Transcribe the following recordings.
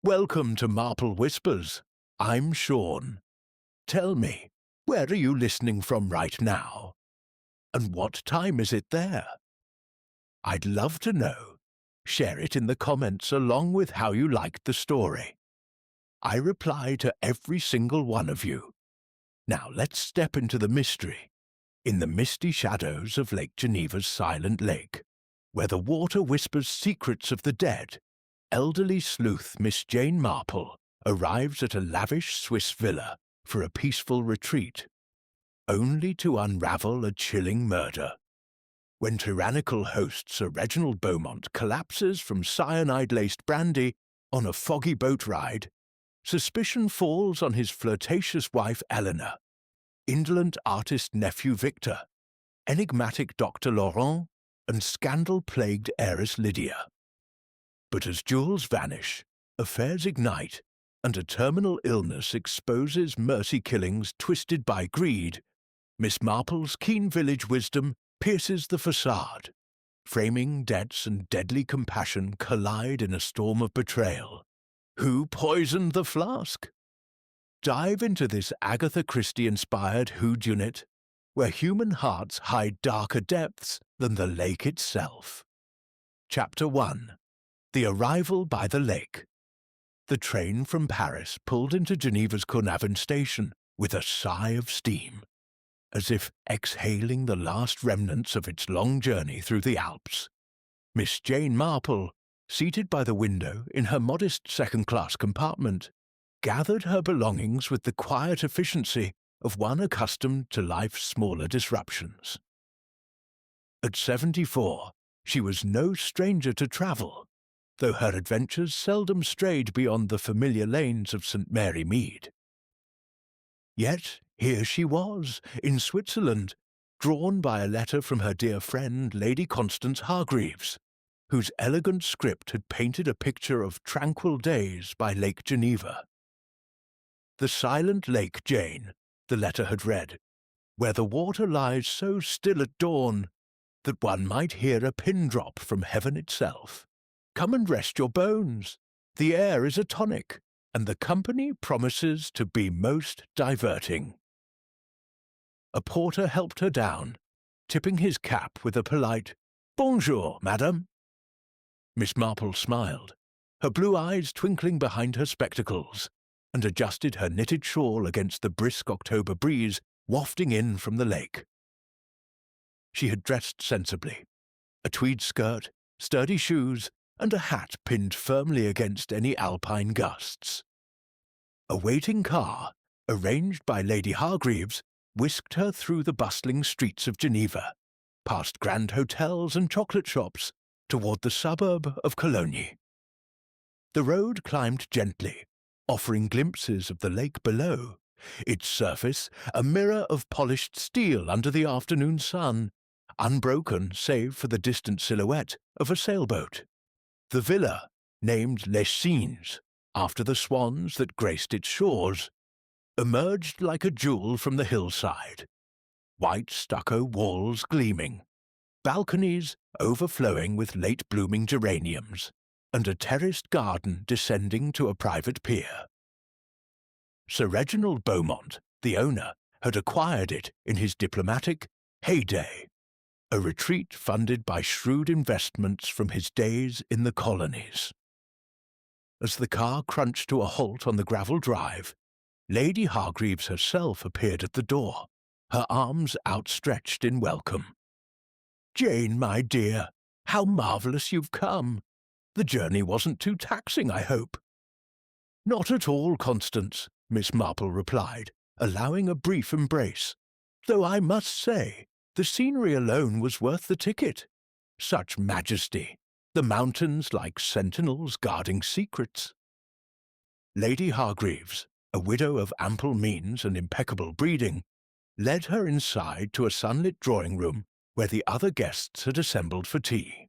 Welcome to Marple Whispers. I'm Sean. Tell me, where are you listening from right now? And what time is it there? I'd love to know. Share it in the comments along with how you liked the story. I reply to every single one of you. Now let's step into the mystery, in the misty shadows of Lake Geneva's silent lake, where the water whispers secrets of the dead. Elderly sleuth Miss Jane Marple arrives at a lavish Swiss villa for a peaceful retreat, only to unravel a chilling murder. When tyrannical host Sir Reginald Beaumont collapses from cyanide-laced brandy on a foggy boat ride, suspicion falls on his flirtatious wife Eleanor, indolent artist nephew Victor, enigmatic Dr. Laurent, and scandal-plagued heiress Lydia. But as jewels vanish, affairs ignite, and a terminal illness exposes mercy killings twisted by greed, Miss Marple's keen village wisdom pierces the facade. Framing debts and deadly compassion collide in a storm of betrayal. Who poisoned the flask? Dive into this Agatha Christie-inspired whodunit, where human hearts hide darker depths than the lake itself. Chapter 1. The Arrival by the Lake. The train from Paris pulled into Geneva's Cornavin station with a sigh of steam, as if exhaling the last remnants of its long journey through the Alps. Miss Jane Marple, seated by the window in her modest second-class compartment, gathered her belongings with the quiet efficiency of one accustomed to life's smaller disruptions. At 74, she was no stranger to travel, though her adventures seldom strayed beyond the familiar lanes of St. Mary Mead. Yet here she was, in Switzerland, drawn by a letter from her dear friend Lady Constance Hargreaves, whose elegant script had painted a picture of tranquil days by Lake Geneva. "The silent lake, Jane," the letter had read, "where the water lies so still at dawn that one might hear a pin drop from heaven itself. Come and rest your bones. The air is a tonic, and the company promises to be most diverting." A porter helped her down, tipping his cap with a polite, "Bonjour, madame." Miss Marple smiled, her blue eyes twinkling behind her spectacles, and adjusted her knitted shawl against the brisk October breeze wafting in from the lake. She had dressed sensibly, a tweed skirt, sturdy shoes, and a hat pinned firmly against any alpine gusts. A waiting car, arranged by Lady Hargreaves, whisked her through the bustling streets of Geneva, past grand hotels and chocolate shops, toward the suburb of Cologne. The road climbed gently, offering glimpses of the lake below, its surface a mirror of polished steel under the afternoon sun, unbroken save for the distant silhouette of a sailboat. The villa, named Les Cygnes, after the swans that graced its shores, emerged like a jewel from the hillside, white stucco walls gleaming, balconies overflowing with late-blooming geraniums, and a terraced garden descending to a private pier. Sir Reginald Beaumont, the owner, had acquired it in his diplomatic heyday, a retreat funded by shrewd investments from his days in the colonies. As the car crunched to a halt on the gravel drive, Lady Hargreaves herself appeared at the door, her arms outstretched in welcome. "Jane, my dear, how marvellous you've come! The journey wasn't too taxing, I hope." "Not at all, Constance," Miss Marple replied, allowing a brief embrace, "though I must say, the scenery alone was worth the ticket. Such majesty, the mountains like sentinels guarding secrets." Lady Hargreaves, a widow of ample means and impeccable breeding, led her inside to a sunlit drawing-room where the other guests had assembled for tea.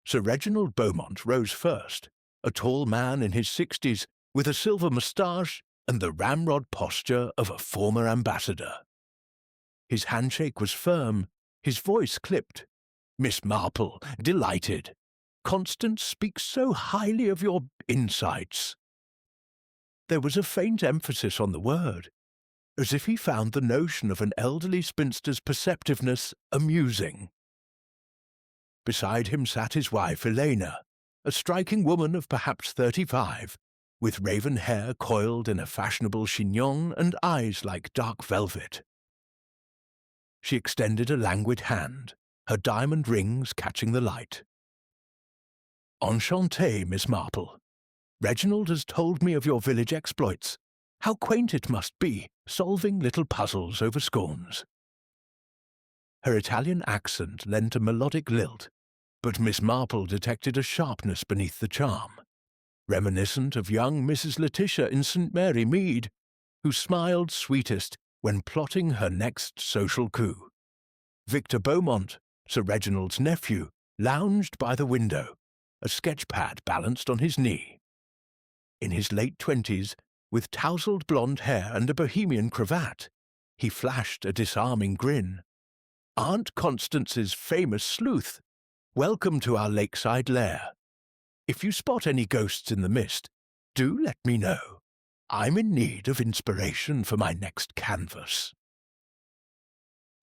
Sir Reginald Beaumont rose first, a tall man in his 60s with a silver moustache and the ramrod posture of a former ambassador. His handshake was firm, his voice clipped. "Miss Marple, delighted. Constance speaks so highly of your insights." There was a faint emphasis on the word, as if he found the notion of an elderly spinster's perceptiveness amusing. Beside him sat his wife Elena, a striking woman of perhaps 35, with raven hair coiled in a fashionable chignon and eyes like dark velvet. She extended a languid hand, her diamond rings catching the light. "Enchanté, Miss Marple. Reginald has told me of your village exploits. How quaint it must be, solving little puzzles over scones." Her Italian accent lent a melodic lilt, but Miss Marple detected a sharpness beneath the charm, reminiscent of young Mrs. Letitia in St. Mary Mead, who smiled sweetest when plotting her next social coup. Victor Beaumont, Sir Reginald's nephew, lounged by the window, a sketch-pad balanced on his knee. In his late 20s, with tousled blonde hair and a bohemian cravat, he flashed a disarming grin. "Aunt Constance's famous sleuth. Welcome to our lakeside lair. If you spot any ghosts in the mist, do let me know. I'm in need of inspiration for my next canvas."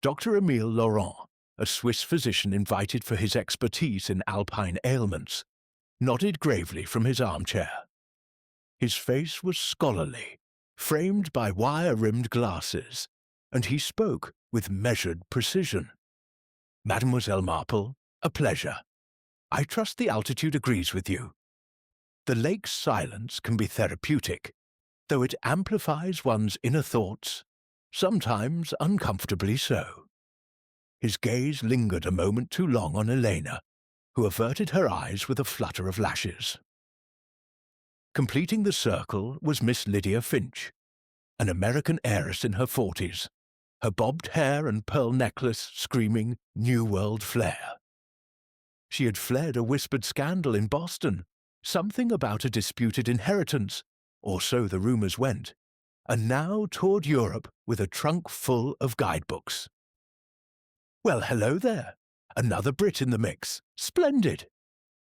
Dr. Emile Laurent, a Swiss physician invited for his expertise in alpine ailments, nodded gravely from his armchair. His face was scholarly, framed by wire-rimmed glasses, and he spoke with measured precision. "Mademoiselle Marple, a pleasure. I trust the altitude agrees with you. The lake's silence can be therapeutic, though it amplifies one's inner thoughts, sometimes uncomfortably so." His gaze lingered a moment too long on Elena, who averted her eyes with a flutter of lashes. Completing the circle was Miss Lydia Finch, an American heiress in her 40s, her bobbed hair and pearl necklace screaming New World flair. She had fled a whispered scandal in Boston, something about a disputed inheritance, or so the rumors went, and now toured Europe with a trunk full of guidebooks. "Well, hello there. Another Brit in the mix. Splendid.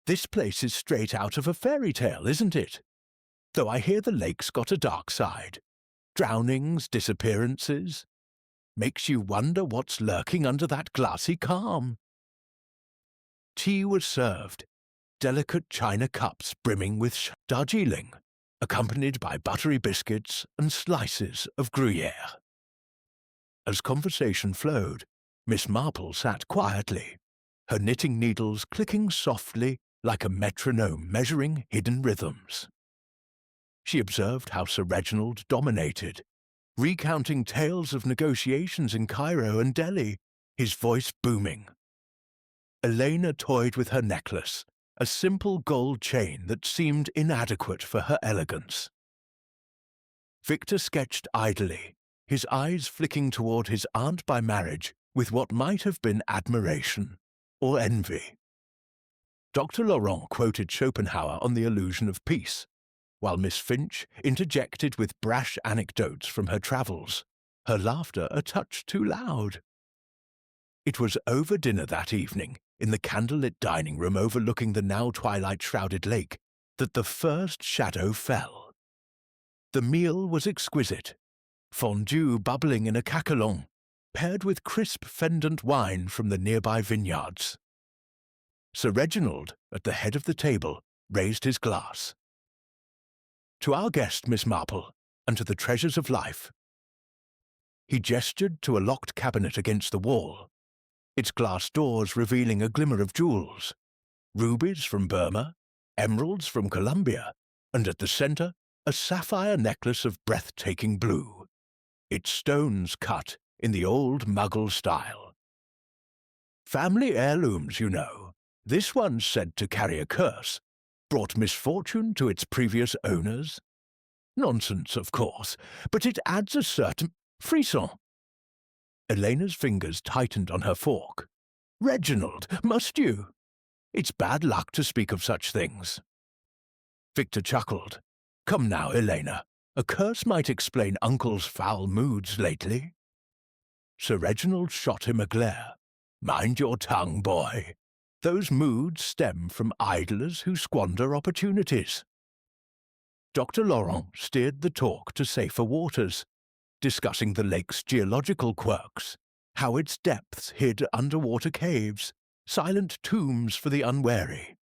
This place is straight out of a fairy tale, isn't it? Though I hear the lake's got a dark side. Drownings, disappearances. Makes you wonder what's lurking under that glassy calm." Tea was served, delicate china cups brimming with Darjeeling, accompanied by buttery biscuits and slices of Gruyère. As conversation flowed, Miss Marple sat quietly, her knitting needles clicking softly like a metronome measuring hidden rhythms. She observed how Sir Reginald dominated, recounting tales of negotiations in Cairo and Delhi, his voice booming. Elena toyed with her necklace, a simple gold chain that seemed inadequate for her elegance. Victor sketched idly, his eyes flicking toward his aunt by marriage with what might have been admiration or envy. Dr. Laurent quoted Schopenhauer on the illusion of peace, while Miss Finch interjected with brash anecdotes from her travels, her laughter a touch too loud. It was over dinner that evening, in the candlelit dining room overlooking the now twilight-shrouded lake, that the first shadow fell. The meal was exquisite, fondue bubbling in a cacalon, paired with crisp fendant wine from the nearby vineyards. Sir Reginald, at the head of the table, raised his glass. "To our guest, Miss Marple, and to the treasures of life." He gestured to a locked cabinet against the wall, its glass doors revealing a glimmer of jewels, rubies from Burma, emeralds from Colombia, and at the center, a sapphire necklace of breathtaking blue, its stones cut in the old Mughal style. "Family heirlooms, you know. This one's said to carry a curse, brought misfortune to its previous owners. Nonsense, of course, but it adds a certain frisson." Elena's fingers tightened on her fork. "Reginald, must you? It's bad luck to speak of such things." Victor chuckled. "Come now, Elena, a curse might explain Uncle's foul moods lately." Sir Reginald shot him a glare. "Mind your tongue, boy. Those moods stem from idlers who squander opportunities. Dr. Laurent steered the talk to safer waters, discussing the lake's geological quirks, how its depths hid underwater caves, silent tombs for the unwary.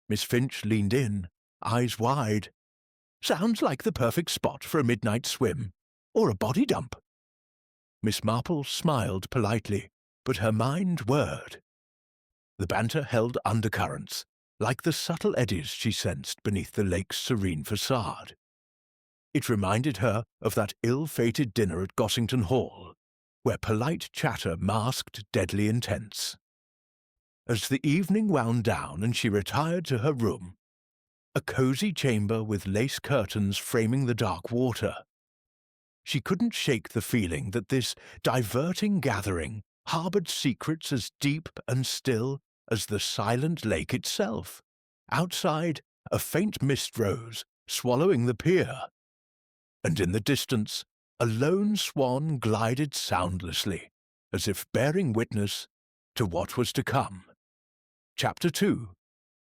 Miss Finch leaned in, eyes wide. Sounds like the perfect spot for a midnight swim, or a body dump. Miss Marple smiled politely, but her mind whirred. The banter held undercurrents, like the subtle eddies she sensed beneath the lake's serene facade. It reminded her of that ill-fated dinner at Gossington Hall, where polite chatter masked deadly intents. As the evening wound down and she retired to her room, a cosy chamber with lace curtains framing the dark water, she couldn't shake the feeling that this diverting gathering harbored secrets as deep and still as the silent lake itself. Outside, a faint mist rose, swallowing the pier, and in the distance, a lone swan glided soundlessly, as if bearing witness to what was to come. Chapter 2.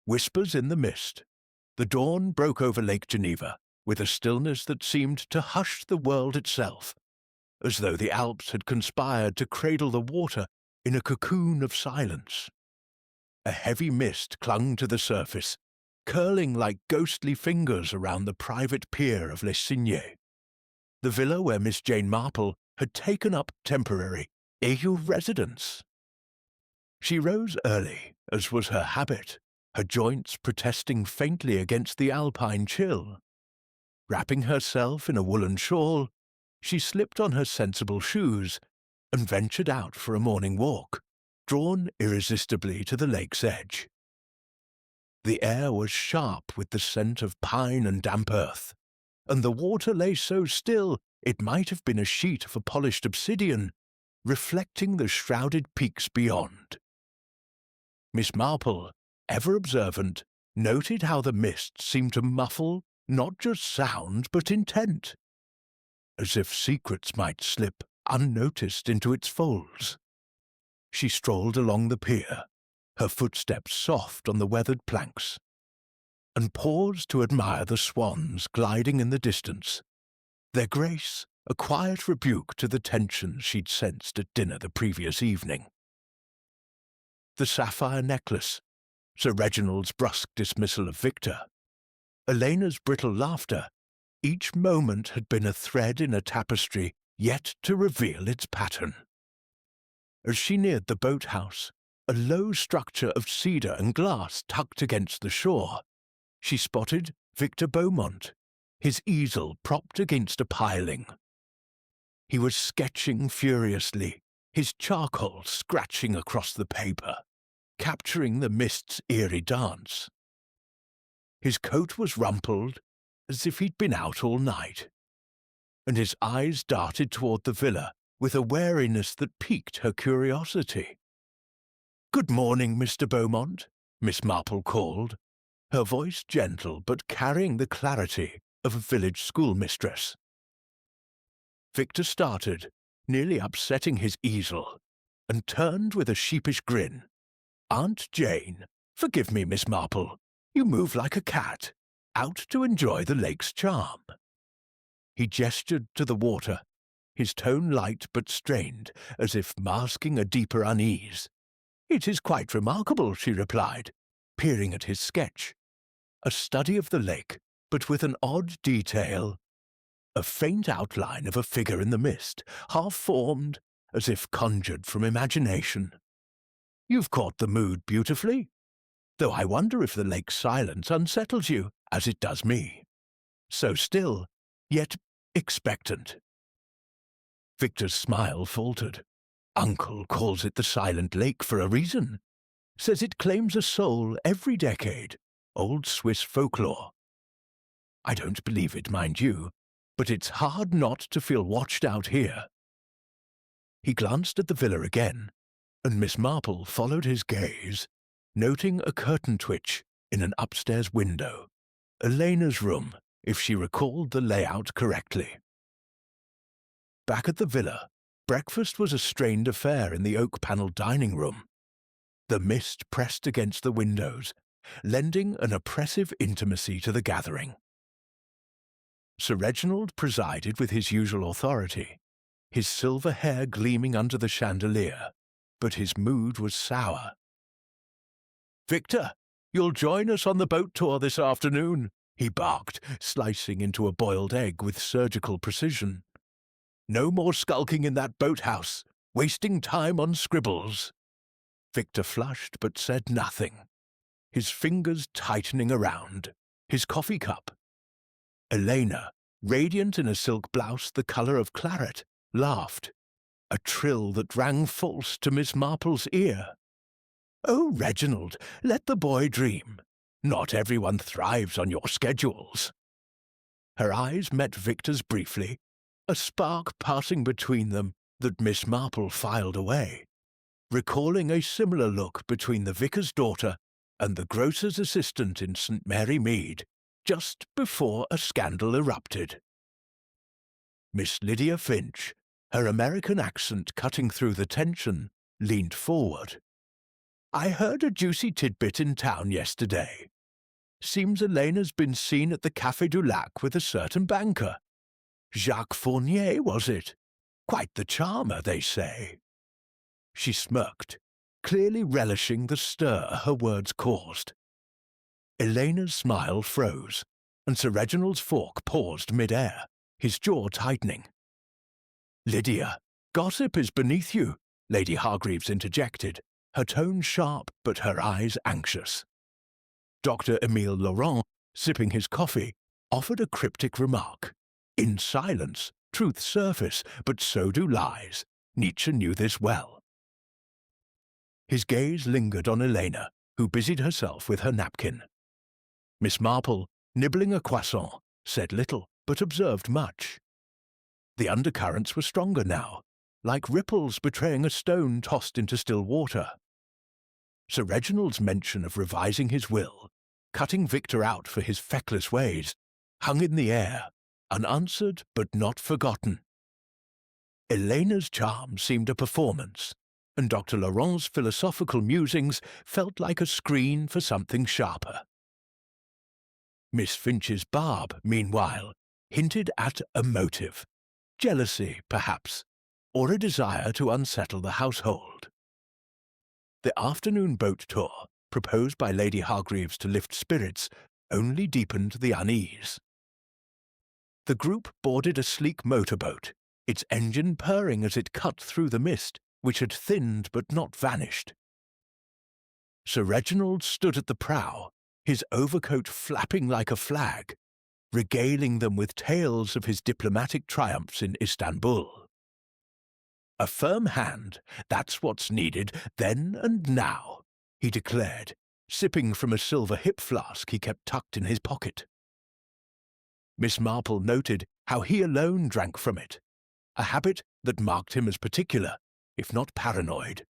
Whispers in the Mist. The dawn broke over Lake Geneva with a stillness that seemed to hush the world itself, as though the Alps had conspired to cradle the water in a cocoon of silence. A heavy mist clung to the surface, curling like ghostly fingers around the private pier of Les Cygnes, the villa where Miss Jane Marple had taken up temporary AU residence. She rose early, as was her habit, her joints protesting faintly against the alpine chill. Wrapping herself in a woolen shawl, she slipped on her sensible shoes and ventured out for a morning walk, drawn irresistibly to the lake's edge. The air was sharp with the scent of pine and damp earth, and the water lay so still it might have been a sheet of polished obsidian, reflecting the shrouded peaks beyond. Miss Marple, ever observant, noted how the mist seemed to muffle not just sound but intent, as if secrets might slip unnoticed into its folds. She strolled along the pier, her footsteps soft on the weathered planks, and paused to admire the swans gliding in the distance, their grace a quiet rebuke to the tension she'd sensed at dinner the previous evening. The sapphire necklace, Sir Reginald's brusque dismissal of Victor, Elena's brittle laughter, each moment had been a thread in a tapestry yet to reveal its pattern. As she neared the boathouse, a low structure of cedar and glass tucked against the shore, she spotted Victor Beaumont, his easel propped against a piling. He was sketching furiously, his charcoal scratching across the paper, capturing the mist's eerie dance. His coat was rumpled, as if he'd been out all night, and his eyes darted toward the villa with a wariness that piqued her curiosity. "Good morning, Mr. Beaumont," Miss Marple called, her voice gentle but carrying the clarity of a village schoolmistress. Victor started, nearly upsetting his easel, and turned with a sheepish grin. "Aunt Jane, forgive me, Miss Marple. You move like a cat, out to enjoy the lake's charm." He gestured to the water, his tone light but strained, as if masking a deeper unease. "It is quite remarkable," she replied, peering at his sketch. A study of the lake, but with an odd detail. A faint outline of a figure in the mist, half-formed, as if conjured from imagination. "You've caught the mood beautifully, though I wonder if the lake's silence unsettles you, as it does me. So still, yet expectant." Victor's smile faltered. "Uncle calls it the Silent Lake for a reason. Says it claims a soul every decade. Old Swiss folklore. I don't believe it, mind you, but it's hard not to feel watched out here." He glanced at the villa again, and Miss Marple followed his gaze, noting a curtain twitch in an upstairs window, Elena's room, if she recalled the layout correctly. Back at the villa, breakfast was a strained affair in the oak-panelled dining room. The mist pressed against the windows, lending an oppressive intimacy to the gathering. Sir Reginald presided with his usual authority, his silver hair gleaming under the chandelier, but his mood was sour. "Victor, you'll join us on the boat tour this afternoon," he barked, slicing into a boiled egg with surgical precision. "No more skulking in that boathouse, wasting time on scribbles." Victor flushed but said nothing, his fingers tightening around his coffee cup. Elena, radiant in a silk blouse the colour of claret, laughed, a trill that rang false to Miss Marple's ear. "Oh, Reginald, let the boy dream. Not everyone thrives on your schedules." Her eyes met Victor's briefly, a spark passing between them that Miss Marple filed away, recalling a similar look between the vicar's daughter and the grocer's assistant in St. Mary Mead, just before a scandal erupted. Miss Lydia Finch, her American accent cutting through the tension, leaned forward. "I heard a juicy tidbit in town yesterday. Seems Elena's been seen at the Café du Lac with a certain banker. Jacques Fournier, was it? Quite the charmer, they say." She smirked, clearly relishing the stir her words caused. Elena's smile froze, and Sir Reginald's fork paused mid-air, his jaw tightening. "Lydia, gossip is beneath you," Lady Hargreaves interjected, her tone sharp but her eyes anxious. Dr. Émile Laurent, sipping his coffee, offered a cryptic remark. In silence, truths surface, but so do lies. Nietzsche knew this well. His gaze lingered on Elena, who busied herself with her napkin. Miss Marple, nibbling a croissant, said little, but observed much. The undercurrents were stronger now, like ripples betraying a stone tossed into still water. Sir Reginald's mention of revising his will, cutting Victor out for his feckless ways, hung in the air, unanswered but not forgotten. Elena's charm seemed a performance, and Dr. Laurent's philosophical musings felt like a screen for something sharper. Miss Finch's barb, meanwhile, hinted at a motive, jealousy, perhaps, or a desire to unsettle the household. The afternoon boat tour, proposed by Lady Hargreaves to lift spirits, only deepened the unease. The group boarded a sleek motorboat, its engine purring as it cut through the mist, which had thinned but not vanished. Sir Reginald stood at the prow, his overcoat flapping like a flag, regaling them with tales of his diplomatic triumphs in Istanbul. "A firm hand, that's what's needed then and now," he declared, sipping from a silver hip flask he kept tucked in his pocket. Miss Marple noted how he alone drank from it, a habit that marked him as particular, if not paranoid.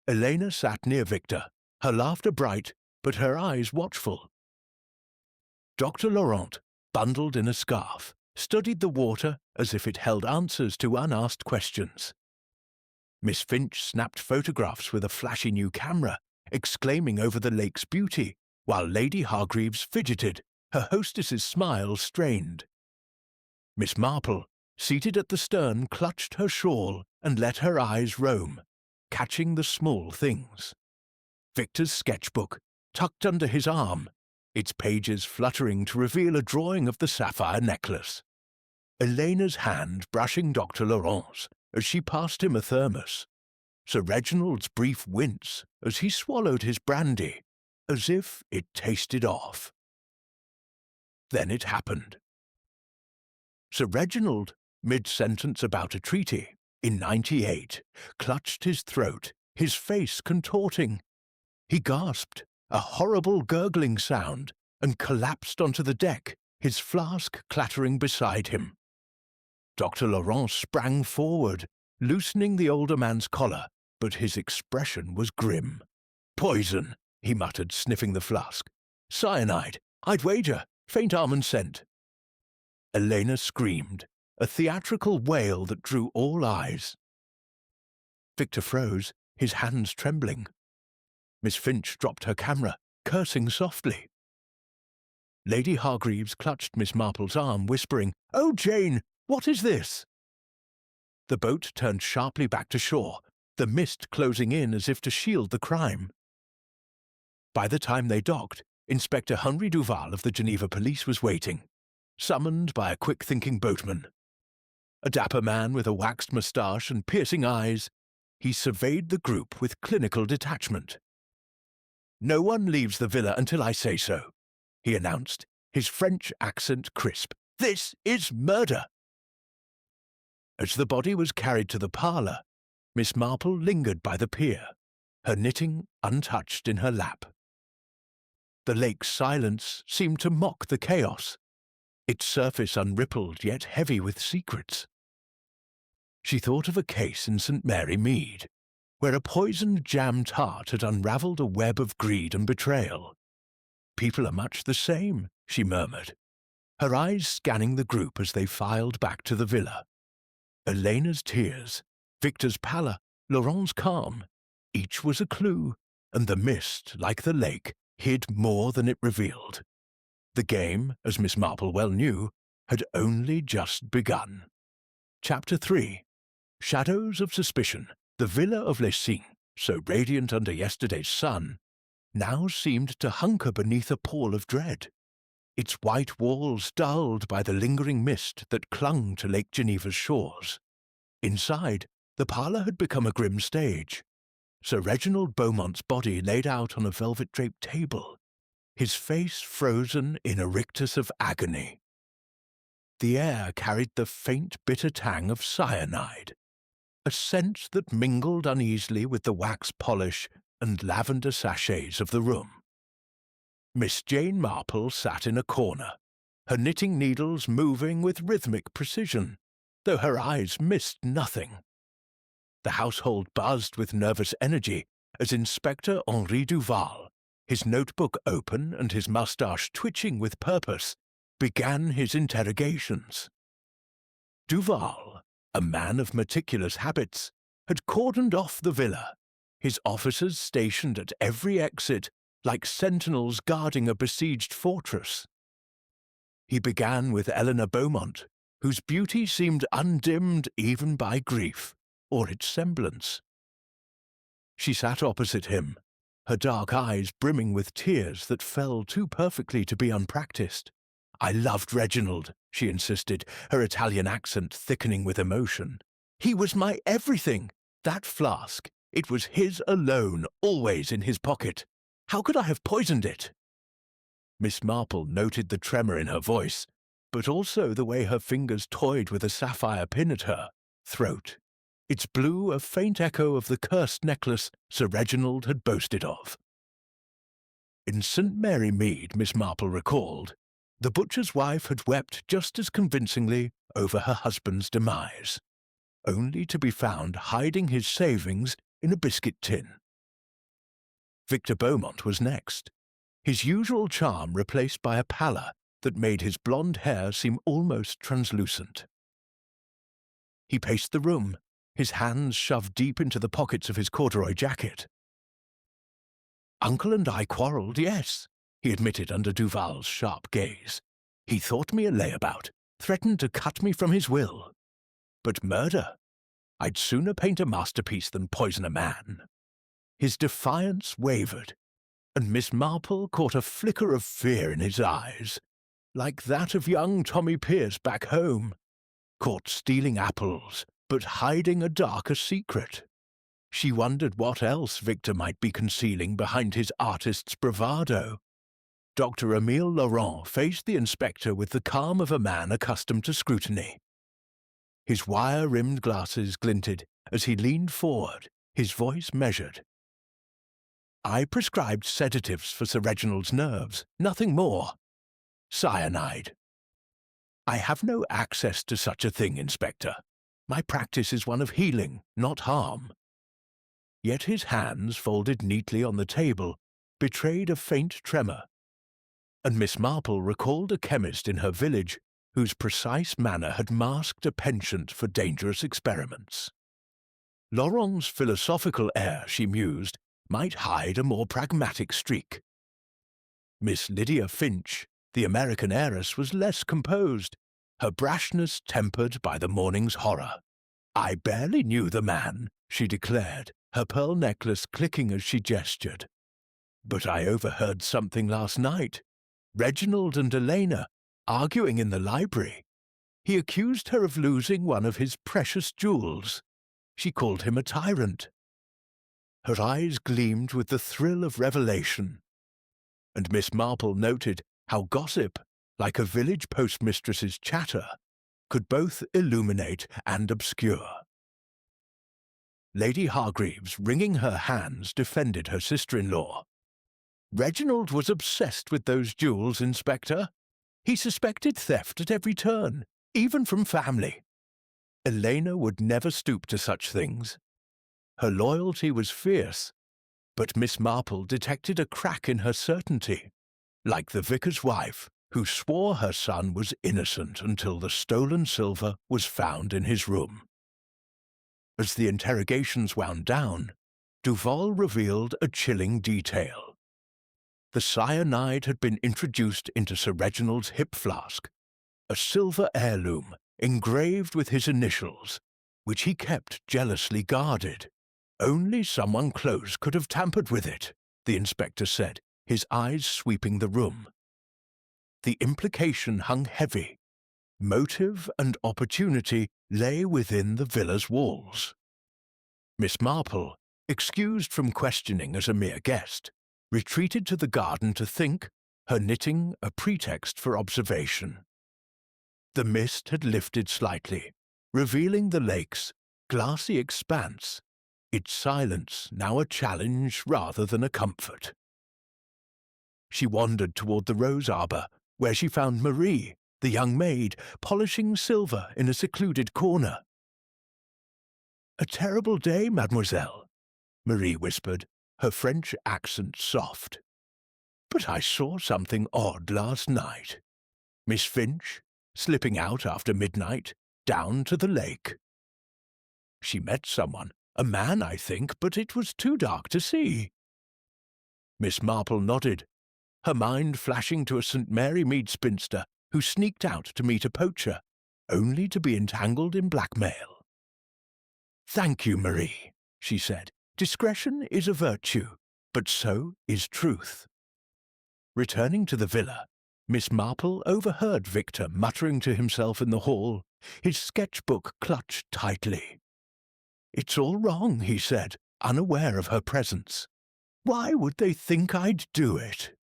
Elena sat near Victor, her laughter bright, but her eyes watchful. Dr. Laurent, bundled in a scarf, studied the water as if it held answers to unasked questions. Miss Finch snapped photographs with a flashy new camera, exclaiming over the lake's beauty, while Lady Hargreaves fidgeted, her hostess's smile strained. Miss Marple, seated at the stern, clutched her shawl and let her eyes roam, catching the small things. Victor's sketchbook, tucked under his arm, its pages fluttering to reveal a drawing of the sapphire necklace. Elena's hand brushing Dr. Laurent's as she passed him a thermos. Sir Reginald's brief wince as he swallowed his brandy, as if it tasted off. Then it happened. Sir Reginald, mid-sentence about a treaty, in '98, clutched his throat, his face contorting. He gasped, a horrible gurgling sound, and collapsed onto the deck, his flask clattering beside him. Dr. Laurent sprang forward, loosening the older man's collar, but his expression was grim. "Poison," he muttered, sniffing the flask. "Cyanide, I'd wager, faint almond scent." Elena screamed, a theatrical wail that drew all eyes. Victor froze, his hands trembling. Miss Finch dropped her camera, cursing softly. Lady Hargreaves clutched Miss Marple's arm, whispering, "Oh, Jane, what is this?" The boat turned sharply back to shore, the mist closing in as if to shield the crime. By the time they docked, Inspector Henri Duval of the Geneva police was waiting, summoned by a quick-thinking boatman. A dapper man with a waxed moustache and piercing eyes, he surveyed the group with clinical detachment. "No one leaves the villa until I say so," he announced, his French accent crisp. "This is murder!" As the body was carried to the parlour, Miss Marple lingered by the pier, her knitting untouched in her lap. The lake's silence seemed to mock the chaos, its surface unrippled yet heavy with secrets. She thought of a case in St. Mary Mead, where a poisoned jam tart had unravelled a web of greed and betrayal. "People are much the same," she murmured, her eyes scanning the group as they filed back to the villa. Elena's tears, Victor's pallor, Laurent's calm, each was a clue, and the mist, like the lake, hid more than it revealed. The game, as Miss Marple well knew, had only just begun. Chapter 3. Shadows of Suspicion. The villa of Les Cygnes, so radiant under yesterday's sun, now seemed to hunker beneath a pall of dread, its white walls dulled by the lingering mist that clung to Lake Geneva's shores. Inside, the parlour had become a grim stage. Sir Reginald Beaumont's body laid out on a velvet-draped table, his face frozen in a rictus of agony. The air carried the faint bitter tang of cyanide, a scent that mingled uneasily with the wax polish and lavender sachets of the room. Miss Jane Marple sat in a corner, her knitting needles moving with rhythmic precision, though her eyes missed nothing. The household buzzed with nervous energy as Inspector Henri Duval, his notebook open and his moustache twitching with purpose, began his interrogations. Duval, a man of meticulous habits, had cordoned off the villa, his officers stationed at every exit like sentinels guarding a besieged fortress. He began with Eleanor Beaumont, whose beauty seemed undimmed even by grief, or its semblance. She sat opposite him, her dark eyes brimming with tears that fell too perfectly to be unpracticed. "I loved Reginald," she insisted, her Italian accent thickening with emotion. "He was my everything. That flask, it was his alone, always in his pocket. How could I have poisoned it?" Miss Marple noted the tremor in her voice, but also the way her fingers toyed with a sapphire pin at her throat. Its blue a faint echo of the cursed necklace Sir Reginald had boasted of. In St. Mary Mead, Miss Marple recalled, the butcher's wife had wept just as convincingly over her husband's demise, only to be found hiding his savings in a biscuit tin. Victor Beaumont was next, his usual charm replaced by a pallor that made his blonde hair seem almost translucent. He paced the room, his hands shoved deep into the pockets of his corduroy jacket. "Uncle and I quarrelled, yes," he admitted under Duval's sharp gaze. "He thought me a layabout, threatened to cut me from his will. But murder? I'd sooner paint a masterpiece than poison a man." His defiance wavered, and Miss Marple caught a flicker of fear in his eyes, like that of young Tommy Pierce back home, caught stealing apples, but hiding a darker secret. She wondered what else Victor might be concealing behind his artist's bravado. Dr. Émile Laurent faced the inspector with the calm of a man accustomed to scrutiny. His wire-rimmed glasses glinted as he leaned forward, his voice measured. "I prescribed sedatives for Sir Reginald's nerves, nothing more. Cyanide. I have no access to such a thing, Inspector. My practice is one of healing, not harm." Yet his hands, folded neatly on the table, betrayed a faint tremor, and Miss Marple recalled a chemist in her village whose precise manner had masked a penchant for dangerous experiments. Laurent's philosophical air, she mused, might hide a more pragmatic streak. Miss Lydia Finch, the American heiress, was less composed, her brashness tempered by the morning's horror. "I barely knew the man," she declared, her pearl necklace clicking as she gestured. "But I overheard something last night. Reginald and Elena arguing in the library. He accused her of losing one of his precious jewels. She called him a tyrant." Her eyes gleamed with the thrill of revelation, and Miss Marple noted how gossip, like a village postmistress's chatter, could both illuminate and obscure. Lady Hargreaves, wringing her hands, defended her sister-in-law. "Reginald was obsessed with those jewels, Inspector. He suspected theft at every turn, even from family. Elena would never stoop to such things. Her loyalty was fierce, but Miss Marple detected a crack in her certainty, like the vicar's wife, who swore her son was innocent until the stolen silver was found in his room." As the interrogations wound down, Duval revealed a chilling detail. The cyanide had been introduced into Sir Reginald's hip flask, a silver heirloom engraved with his initials, which he kept jealously guarded. "Only someone close could have tampered with it," the inspector said, his eyes sweeping the room. The implication hung heavy. Motive and opportunity lay within the villa's walls. Miss Marple, excused from questioning as a mere guest, retreated to the garden to think, her knitting a pretext for observation. The mist had lifted slightly, revealing the lake's glassy expanse, its silence now a challenge rather than a comfort. She wandered toward the rose arbor, where she found Marie, the young maid, polishing silver in a secluded corner. "A terrible day, mademoiselle," Marie whispered, her French accent soft. "But I saw something odd last night. Miss Finch, slipping out after midnight, down to the lake. She met someone, a man, I think, but it was too dark to see." Miss Marple nodded, her mind flashing to a St. Mary Mead spinster who sneaked out to meet a poacher, only to be entangled in blackmail. "Thank you, Marie," she said. "Discretion is a virtue, but so is truth." Returning to the villa, Miss Marple overheard Victor muttering to himself in the hall, his sketchbook clutched tightly. "It's all wrong," he said, unaware of her presence. "Why would they think I'd do it?"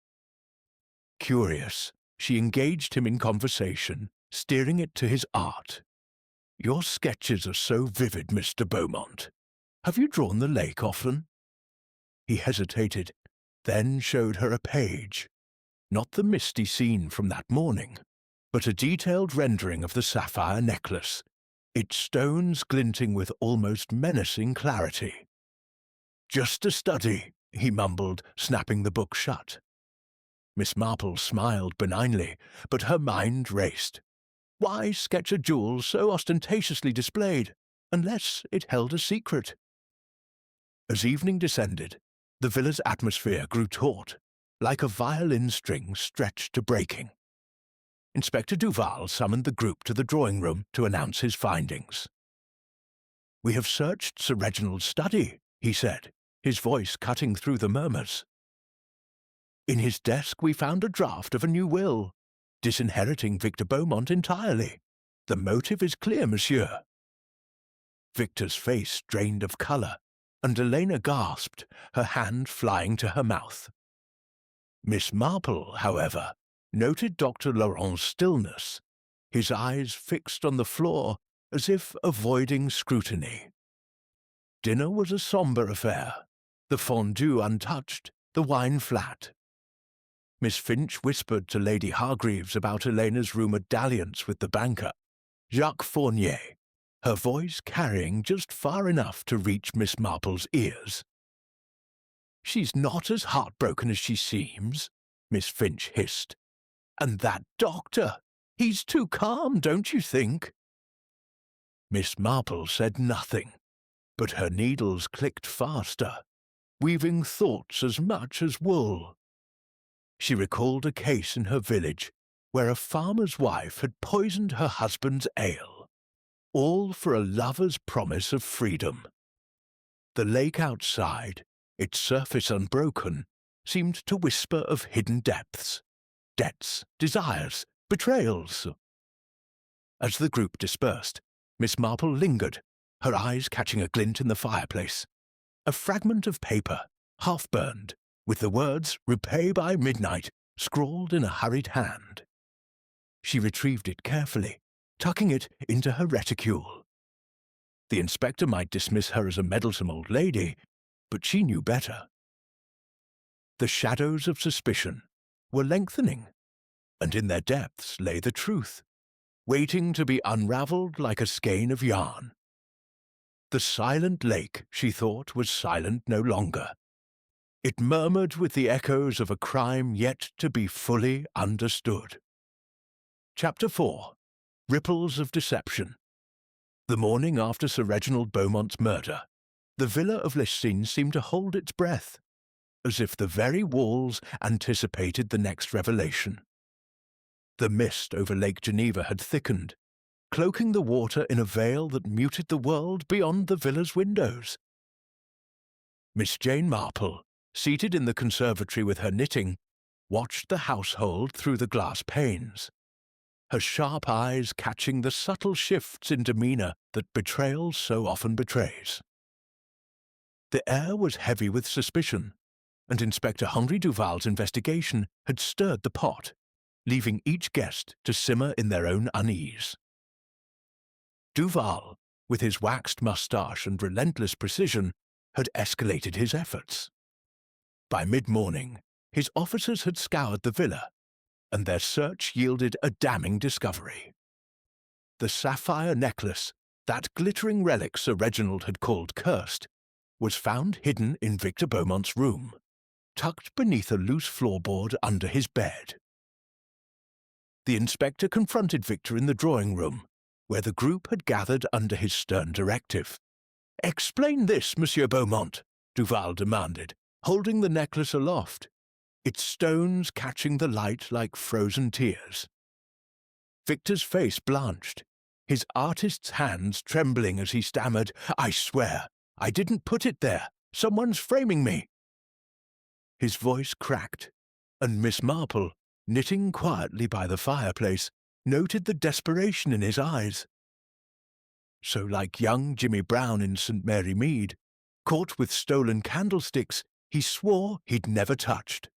Curious, she engaged him in conversation, steering it to his art. "Your sketches are so vivid, Mr. Beaumont. Have you drawn the lake often?" He hesitated, then showed her a page. Not the misty scene from that morning, but a detailed rendering of the sapphire necklace, its stones glinting with almost menacing clarity. "Just a study," he mumbled, snapping the book shut. Miss Marple smiled benignly, but her mind raced. Why sketch a jewel so ostentatiously displayed, unless it held a secret? As evening descended, the villa's atmosphere grew taut, like a violin string stretched to breaking. Inspector Duval summoned the group to the drawing-room to announce his findings. "We have searched Sir Reginald's study," he said, his voice cutting through the murmurs. "In his desk we found a draft of a new will, disinheriting Victor Beaumont entirely. The motive is clear, monsieur." Victor's face drained of colour, and Elena gasped, her hand flying to her mouth. Miss Marple, however, noted Dr. Laurent's stillness, his eyes fixed on the floor as if avoiding scrutiny. Dinner was a sombre affair, the fondue untouched, the wine flat. Miss Finch whispered to Lady Hargreaves about Elena's rumoured dalliance with the banker, Jacques Fournier, her voice carrying just far enough to reach Miss Marple's ears. "She's not as heartbroken as she seems," Miss Finch hissed. "And that doctor, he's too calm, don't you think?" Miss Marple said nothing. but her needles clicked faster, weaving thoughts as much as wool. She recalled a case in her village where a farmer's wife had poisoned her husband's ale, all for a lover's promise of freedom. The lake outside, its surface unbroken, seemed to whisper of hidden depths, debts, desires, betrayals. As the group dispersed, Miss Marple lingered, her eyes catching a glint in the fireplace. A fragment of paper, half-burned, with the words "Repay by midnight" scrawled in a hurried hand. She retrieved it carefully, tucking it into her reticule. The inspector might dismiss her as a meddlesome old lady, but she knew better. The shadows of suspicion were lengthening, and in their depths lay the truth, waiting to be unravelled like a skein of yarn. The silent lake, she thought, was silent no longer. It murmured with the echoes of a crime yet to be fully understood. Chapter 4. Ripples of Deception. The morning after Sir Reginald Beaumont's murder, the villa of Lessines seemed to hold its breath, as if the very walls anticipated the next revelation. The mist over Lake Geneva had thickened, cloaking the water in a veil that muted the world beyond the villa's windows. Miss Jane Marple, seated in the conservatory with her knitting, watched the household through the glass panes, her sharp eyes catching the subtle shifts in demeanour that betrayal so often betrays. The air was heavy with suspicion, and Inspector Henri Duval's investigation had stirred the pot, leaving each guest to simmer in their own unease. Duval, with his waxed moustache and relentless precision, had escalated his efforts. By mid-morning, his officers had scoured the villa, and their search yielded a damning discovery. The sapphire necklace, that glittering relic Sir Reginald had called cursed, was found hidden in Victor Beaumont's room, tucked beneath a loose floorboard under his bed. The inspector confronted Victor in the drawing-room, where the group had gathered under his stern directive. "Explain this, Monsieur Beaumont," Duval demanded, holding the necklace aloft, its stones catching the light like frozen tears. Victor's face blanched, his artist's hands trembling as he stammered, "I swear, I didn't put it there. Someone's framing me." His voice cracked, and Miss Marple, knitting quietly by the fireplace, noted the desperation in his eyes. So like young Jimmy Brown in St. Mary Mead, caught with stolen candlesticks, he swore he'd never touched.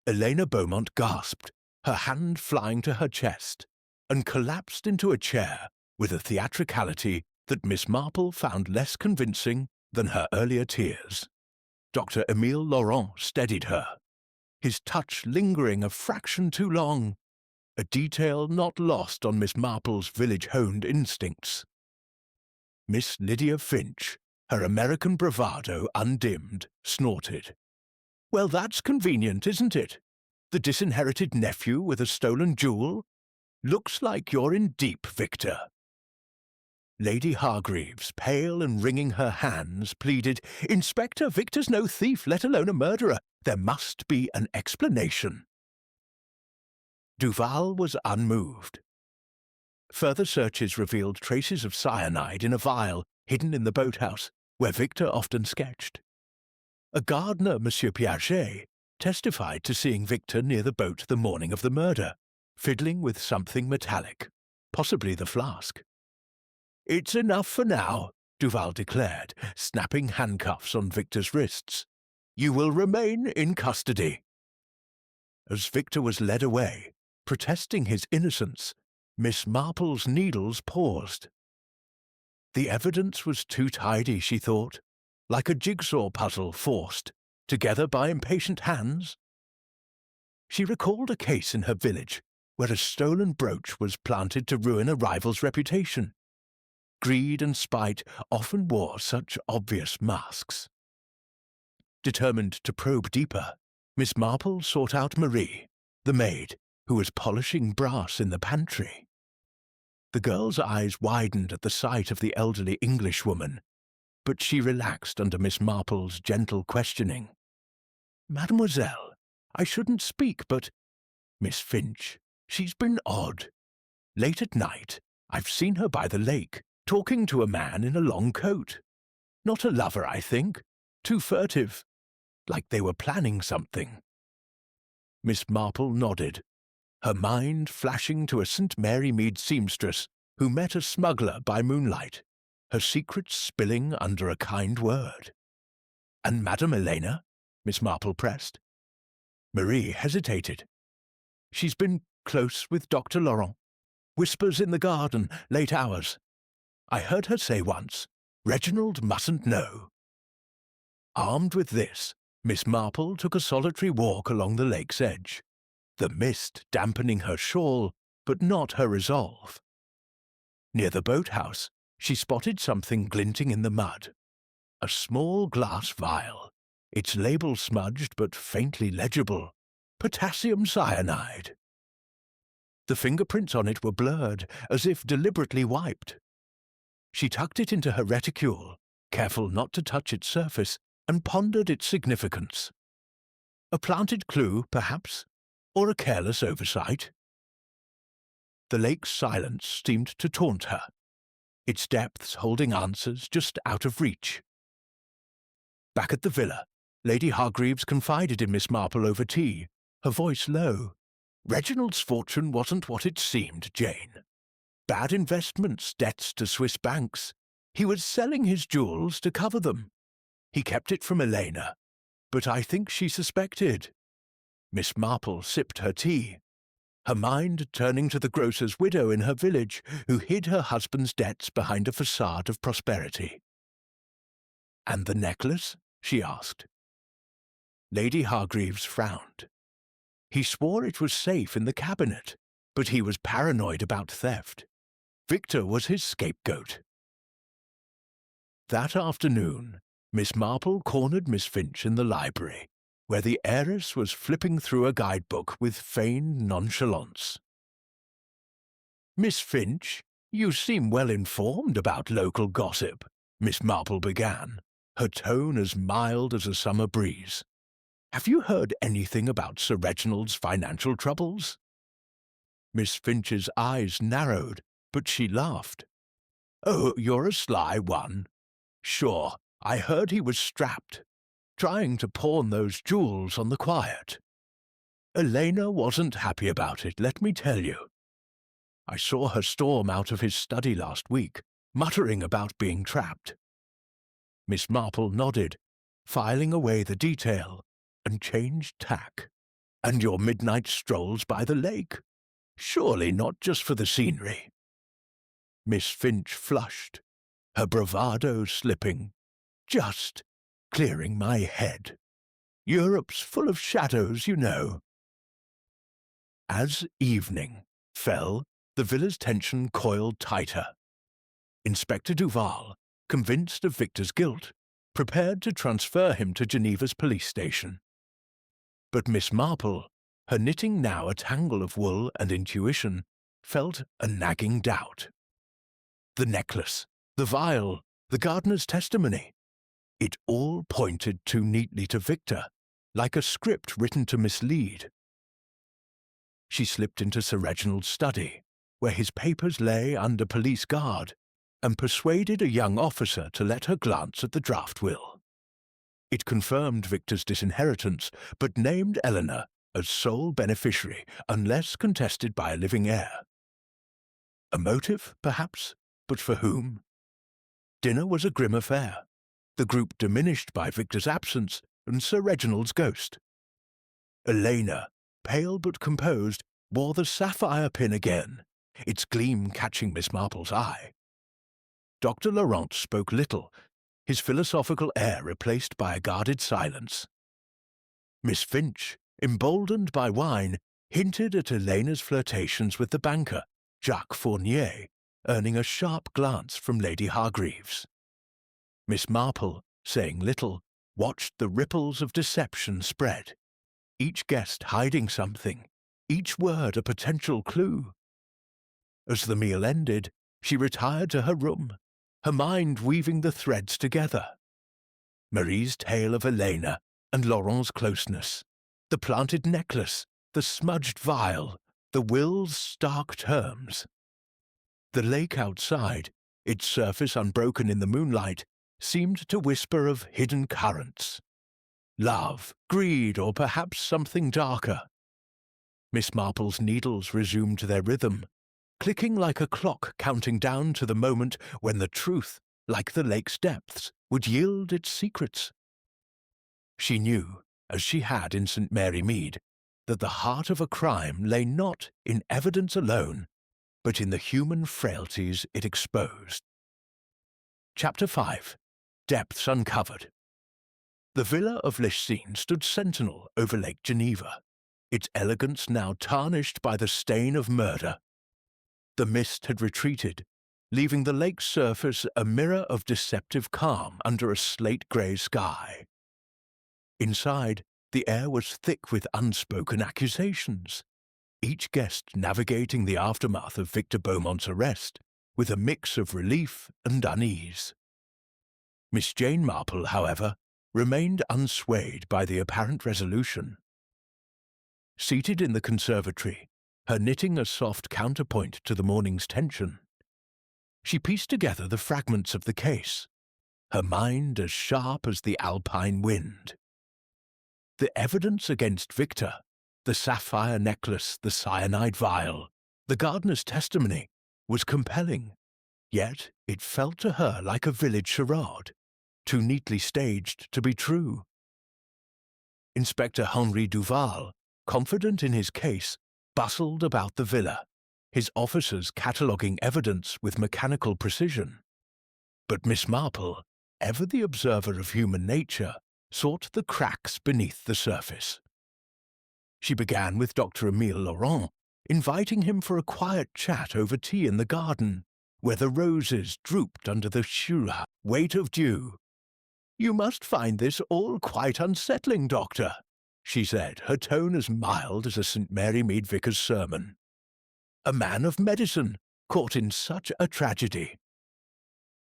Elena Beaumont gasped, her hand flying to her chest, and collapsed into a chair with a theatricality that Miss Marple found less convincing than her earlier tears. Dr. Émile Laurent steadied her, his touch lingering a fraction too long, a detail not lost on Miss Marple's village-honed instincts. Miss Lydia Finch, her American bravado undimmed, snorted. "Well, that's convenient, isn't it? The disinherited nephew with a stolen jewel? Looks like you're in deep, Victor." Lady Hargreaves, pale and wringing her hands, pleaded, "Inspector, Victor's no thief, let alone a murderer. There must be an explanation." Duval was unmoved. Further searches revealed traces of cyanide in a vial hidden in the boathouse, where Victor often sketched. A gardener, Monsieur Piaget, testified to seeing Victor near the boat the morning of the murder, fiddling with something metallic, possibly the flask. "It's enough for now," Duval declared, snapping handcuffs on Victor's wrists. "You will remain in custody." As Victor was led away, protesting his innocence, Miss Marple's needles paused. The evidence was too tidy, she thought, like a jigsaw puzzle forced together by impatient hands. She recalled a case in her village where a stolen brooch was planted to ruin a rival's reputation. Greed and spite often wore such obvious masks. Determined to probe deeper, Miss Marple sought out Marie, the maid, who was polishing brass in the pantry. The girl's eyes widened at the sight of the elderly Englishwoman, but she relaxed under Miss Marple's gentle questioning. "Mademoiselle, I shouldn't speak, but Miss Finch, she's been odd. Late at night, I've seen her by the lake, talking to a man in a long coat. Not a lover, I think. Too furtive. Like they were planning something." Miss Marple nodded, her mind flashing to a St. Mary Mead seamstress who met a smuggler by moonlight, her secrets spilling under a kind word. "And Madame Elena?" Miss Marple pressed. Marie hesitated. "She's been close with Dr. Laurent. Whispers in the garden, late hours. I heard her say once, 'Reginald mustn't know.'" Armed with this, Miss Marple took a solitary walk along the lake's edge, the mist dampening her shawl, but not her resolve. Near the boathouse, she spotted something glinting in the mud. A small glass vial, its label smudged but faintly legible. Potassium cyanide. The fingerprints on it were blurred, as if deliberately wiped. She tucked it into her reticule, careful not to touch its surface, and pondered its significance. A planted clue, perhaps, or a careless oversight? The lake's silence seemed to taunt her, its depths holding answers just out of reach. Back at the villa, Lady Hargreaves confided in Miss Marple over tea, her voice low. "Reginald's fortune wasn't what it seemed, Jane. Bad investments, debts to Swiss banks. He was selling his jewels to cover them. He kept it from Elena, but I think she suspected." Miss Marple sipped her tea, her mind turning to the grocer's widow in her village who hid her husband's debts behind a facade of prosperity. "And the necklace?" she asked. Lady Hargreaves frowned. He swore it was safe in the cabinet, but he was paranoid about theft. Victor was his scapegoat. That afternoon, Miss Marple cornered Miss Finch in the library, where the heiress was flipping through a guidebook with feigned nonchalance. "Miss Finch, you seem well informed about local gossip," Miss Marple began, her tone as mild as a summer breeze. "Have you heard anything about Sir Reginald's financial troubles?" Miss Finch's eyes narrowed, but she laughed. "Oh, you're a sly one. Sure, I heard he was strapped, trying to pawn those jewels on the quiet. Elena wasn't happy about it, let me tell you. I saw her storm out of his study last week, muttering about being trapped." Miss Marple nodded, filing away the detail, and changed tack. "And your midnight strolls by the lake? Surely not just for the scenery." Miss Finch flushed, her bravado slipping. "Just clearing my head. Europe's full of shadows, you know." As evening fell, the villa's tension coiled tighter. Inspector Duval, convinced of Victor's guilt, prepared to transfer him to Geneva's police station. But Miss Marple, her knitting now a tangle of wool and intuition, felt a nagging doubt. The necklace, the vial, the gardener's testimony. It all pointed too neatly to Victor, like a script written to mislead. She slipped into Sir Reginald's study, where his papers lay under police guard, and persuaded a young officer to let her glance at the draft will. It confirmed Victor's disinheritance, but named Eleanor as sole beneficiary unless contested by a living heir. A motive, perhaps, but for whom? Dinner was a grim affair, the group diminished by Victor's absence and Sir Reginald's ghost. Elena, pale but composed, wore the sapphire pin again, its gleam catching Miss Marple's eye. Dr. Laurent spoke little, his philosophical air replaced by a guarded silence. Miss Finch, emboldened by wine, hinted at Elena's flirtations with the banker, Jacques Fournier, earning a sharp glance from Lady Hargreaves. Miss Marple, saying little, watched the ripples of deception spread, each guest hiding something, each word a potential clue. As the meal ended, she retired to her room, her mind weaving the threads together. Marie's tale of Elena and Laurent's closeness, the planted necklace, the smudged vial, the will's stark terms. The lake outside, its surface unbroken in the moonlight, seemed to whisper of hidden currents. Love, greed, or perhaps something darker. Miss Marple's needles resumed their rhythm, clicking like a clock counting down to the moment when the truth, like the lake's depths, would yield its secrets. She knew, as she had in St. Mary Mead, that the heart of a crime lay not in evidence alone, but in the human frailties it exposed. Chapter 5. Depths Uncovered. The villa of Lechine stood sentinel over Lake Geneva, its elegance now tarnished by the stain of murder. The mist had retreated, leaving the lake's surface a mirror of deceptive calm under a slate-grey sky. Inside, the air was thick with unspoken accusations, each guest navigating the aftermath of Victor Beaumont's arrest with a mix of relief and unease. Miss Jane Marple, however, remained unswayed by the apparent resolution. Seated in the conservatory, her knitting a soft counterpoint to the morning's tension, she pieced together the fragments of the case, her mind as sharp as the alpine wind. The evidence against Victor, the sapphire necklace, the cyanide vial, the gardener's testimony, was compelling, yet it felt to her like a village charade, too neatly staged to be true. Inspector Henri Duval, confident in his case, bustled about the villa, his officers cataloguing evidence with mechanical precision. But Miss Marple, ever the observer of human nature, sought the cracks beneath the surface. She began with Dr. Emile Laurent, inviting him for a quiet chat over tea in the garden, where the roses drooped under the shura weight of dew. "You must find this all quite unsettling, Doctor," she said, her tone as mild as a St. Mary Mead vicar's sermon. "A man of medicine, caught in such a tragedy."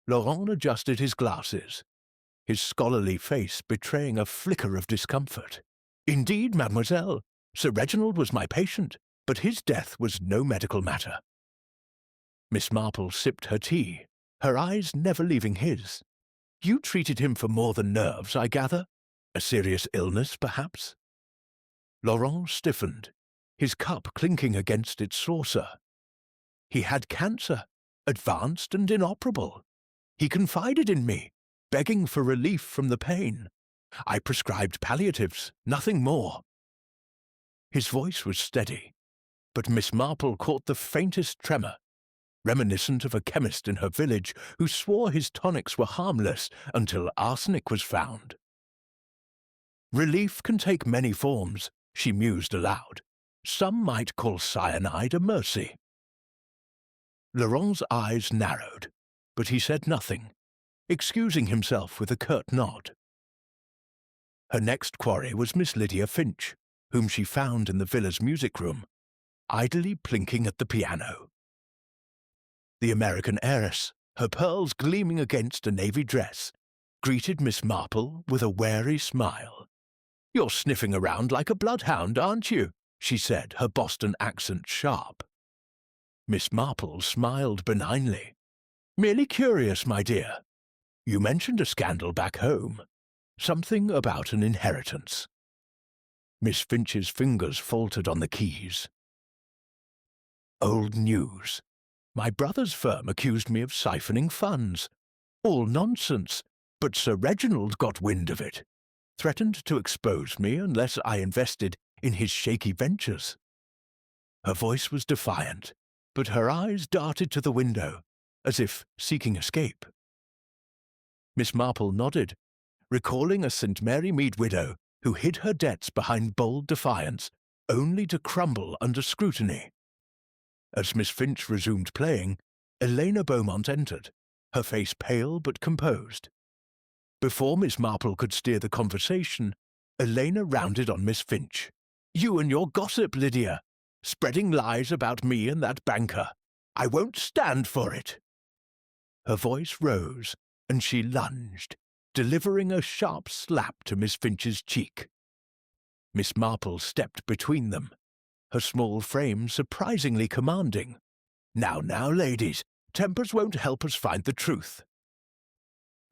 Laurent adjusted his glasses, his scholarly face betraying a flicker of discomfort. "Indeed, mademoiselle, Sir Reginald was my patient, but his death was no medical matter." Miss Marple sipped her tea, her eyes never leaving his. "You treated him for more than nerves, I gather? A serious illness, perhaps?" Laurent stiffened, his cup clinking against its saucer. "He had cancer, advanced and inoperable. He confided in me, begging for relief from the pain. I prescribed palliatives, nothing more." His voice was steady, but Miss Marple caught the faintest tremor, reminiscent of a chemist in her village who swore his tonics were harmless until arsenic was found. "Relief can take many forms," she mused aloud. "Some might call cyanide a mercy." Laurent's eyes narrowed, but he said nothing, excusing himself with a curt nod. Her next quarry was Miss Lydia Finch, whom she found in the villa's music room, idly plinking at the piano. The American heiress, her pearls gleaming against a navy dress, greeted Miss Marple with a wary smile. "You're sniffing around like a bloodhound, aren't you?" she said, her Boston accent sharp. Miss Marple smiled benignly. "Merely curious, my dear. You mentioned a scandal back home. Something about an inheritance." Miss Finch's fingers faltered on the keys. "Old news. My brother's firm accused me of siphoning funds. All nonsense, but Sir Reginald got wind of it. Threatened to expose me unless I invested in his shaky ventures." Her voice was defiant, but her eyes darted to the window, as if seeking escape. Miss Marple nodded, recalling a St. Mary Mead widow who hid her debts behind bold defiance, only to crumble under scrutiny. As Miss Finch resumed playing, Elena Beaumont entered, her face pale but composed. Before Miss Marple could steer the conversation, Elena rounded on Miss Finch. "You and your gossip, Lydia, spreading lies about me and that banker. I won't stand for it." Her voice rose, and she lunged, delivering a sharp slap to Miss Finch's cheek. Miss Marple stepped between them, her small frame surprisingly commanding. Now, ladies, tempers won't help us find the truth."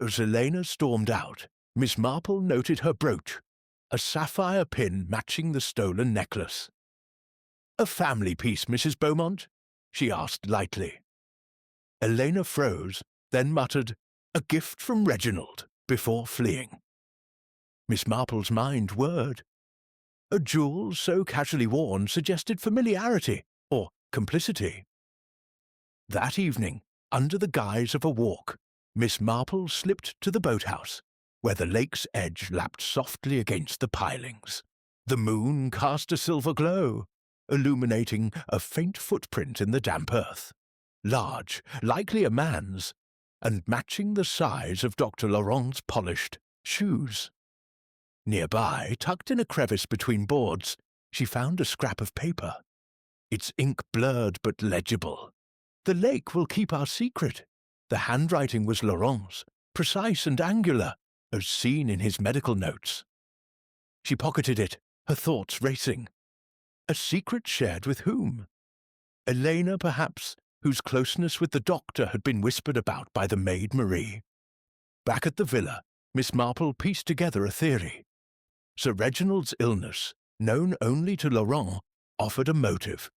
As Elena stormed out, Miss Marple noted her brooch, a sapphire pin matching the stolen necklace. "A family piece, Mrs. Beaumont?" she asked lightly. Elena froze, then muttered, "A gift from Reginald," before fleeing. Miss Marple's mind whirred. A jewel so casually worn suggested familiarity or complicity. That evening, under the guise of a walk, Miss Marple slipped to the boathouse, where the lake's edge lapped softly against the pilings. The moon cast a silver glow, illuminating a faint footprint in the damp earth, large, likely a man's, and matching the size of Dr. Laurent's polished shoes. Nearby, tucked in a crevice between boards, she found a scrap of paper, its ink blurred but legible. "The lake will keep our secret." The handwriting was Laurent's, precise and angular, as seen in his medical notes. She pocketed it, her thoughts racing. A secret shared with whom? Elena, perhaps, whose closeness with the doctor had been whispered about by the maid Marie. Back at the villa, Miss Marple pieced together a theory. Sir Reginald's illness, known only to Laurent, offered a motive.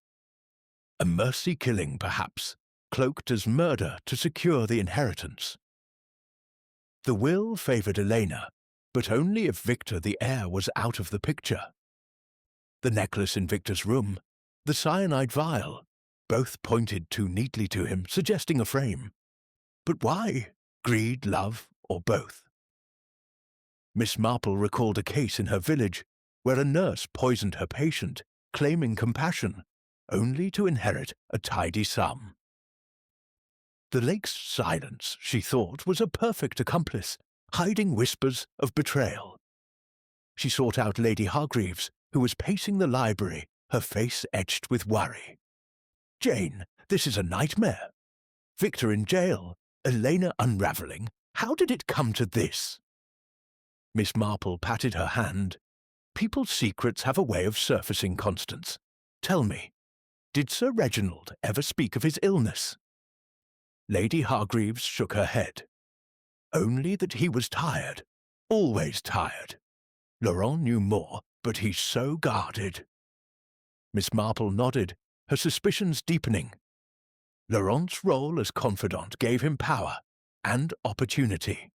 A mercy killing, perhaps, cloaked as murder to secure the inheritance. The will favoured Elena, but only if Victor the heir was out of the picture. The necklace in Victor's room, the cyanide vial, both pointed too neatly to him, suggesting a frame. But why? Greed, love, or both? Miss Marple recalled a case in her village where a nurse poisoned her patient, claiming compassion, only to inherit a tidy sum. The lake's silence, she thought, was a perfect accomplice, hiding whispers of betrayal. She sought out Lady Hargreaves, who was pacing the library, her face etched with worry. "Jane, this is a nightmare. Victor in jail, Elena unravelling. How did it come to this?" Miss Marple patted her hand. "People's secrets have a way of surfacing, Constance. Tell me, did Sir Reginald ever speak of his illness?" Lady Hargreaves shook her head. "Only that he was tired, always tired. Laurent knew more, but he's so guarded." Miss Marple nodded, her suspicions deepening. Laurent's role as confidant gave him power and opportunity.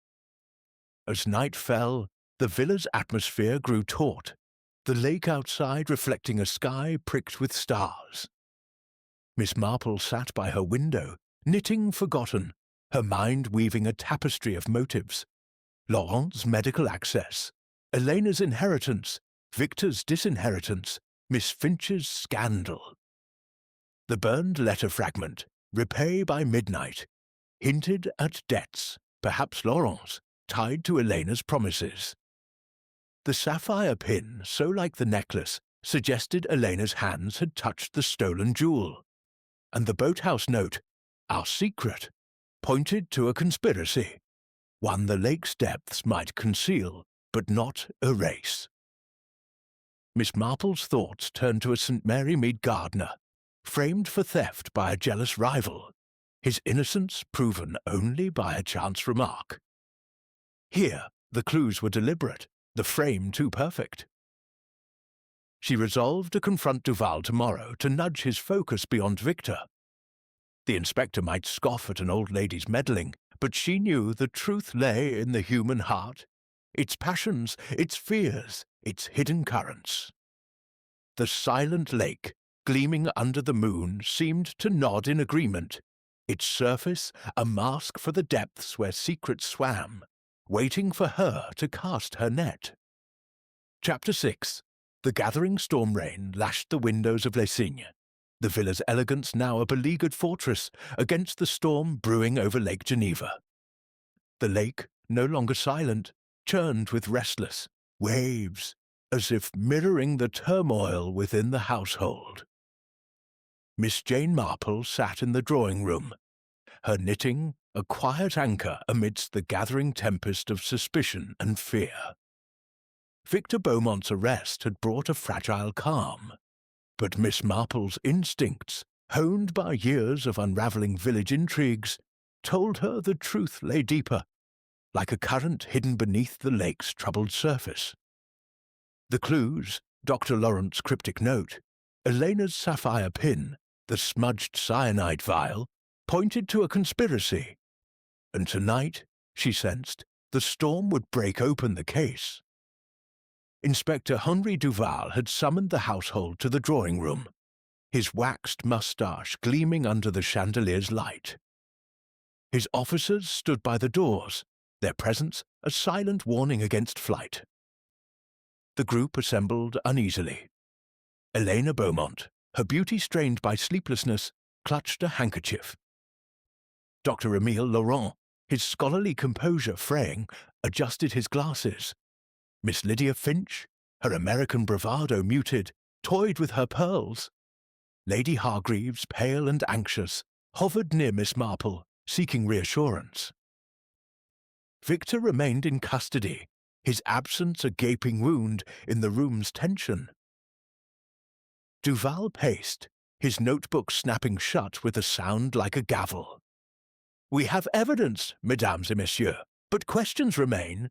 As night fell, the villa's atmosphere grew taut, the lake outside reflecting a sky pricked with stars. Miss Marple sat by her window, knitting forgotten, her mind weaving a tapestry of motives. Laurent's medical access, Elena's inheritance, Victor's disinheritance, Miss Finch's scandal. The burned letter fragment, repay by midnight, hinted at debts, perhaps Laurent's, tied to Elena's promises. The sapphire pin, so like the necklace, suggested Elena's hands had touched the stolen jewel. And the boathouse note, "Our secret," pointed to a conspiracy, one the lake's depths might conceal, but not erase. Miss Marple's thoughts turned to a St. Mary Mead gardener, framed for theft by a jealous rival, his innocence proven only by a chance remark. Here, the clues were deliberate, the frame too perfect. She resolved to confront Duval tomorrow to nudge his focus beyond Victor. The inspector might scoff at an old lady's meddling, but she knew the truth lay in the human heart, its passions, its fears, its hidden currents. The silent lake, gleaming under the moon, seemed to nod in agreement, its surface a mask for the depths where secrets swam, waiting for her to cast her net. Chapter 6. The gathering storm rain lashed the windows of Les Cygnes, the villa's elegance now a beleaguered fortress against the storm brewing over Lake Geneva. The lake, no longer silent, churned with restless waves, as if mirroring the turmoil within the household. Miss Jane Marple sat in the drawing-room, her knitting a quiet anchor amidst the gathering tempest of suspicion and fear. Victor Beaumont's arrest had brought a fragile calm, but Miss Marple's instincts, honed by years of unravelling village intrigues, told her the truth lay deeper, like a current hidden beneath the lake's troubled surface. The clues, Dr. Laurent's cryptic note, Elena's sapphire pin, the smudged cyanide vial, pointed to a conspiracy, and tonight, she sensed, the storm would break open the case. Inspector Henri Duval had summoned the household to the drawing-room, his waxed moustache gleaming under the chandelier's light. His officers stood by the doors, their presence a silent warning against flight. The group assembled uneasily. Elena Beaumont, her beauty strained by sleeplessness, clutched a handkerchief. Dr. Emile Laurent, his scholarly composure fraying, adjusted his glasses. Miss Lydia Finch, her American bravado muted, toyed with her pearls. Lady Hargreaves, pale and anxious, hovered near Miss Marple, seeking reassurance. Victor remained in custody, his absence a gaping wound in the room's tension. Duval paced, his notebook snapping shut with a sound like a gavel. "We have evidence, mesdames et messieurs, but questions remain.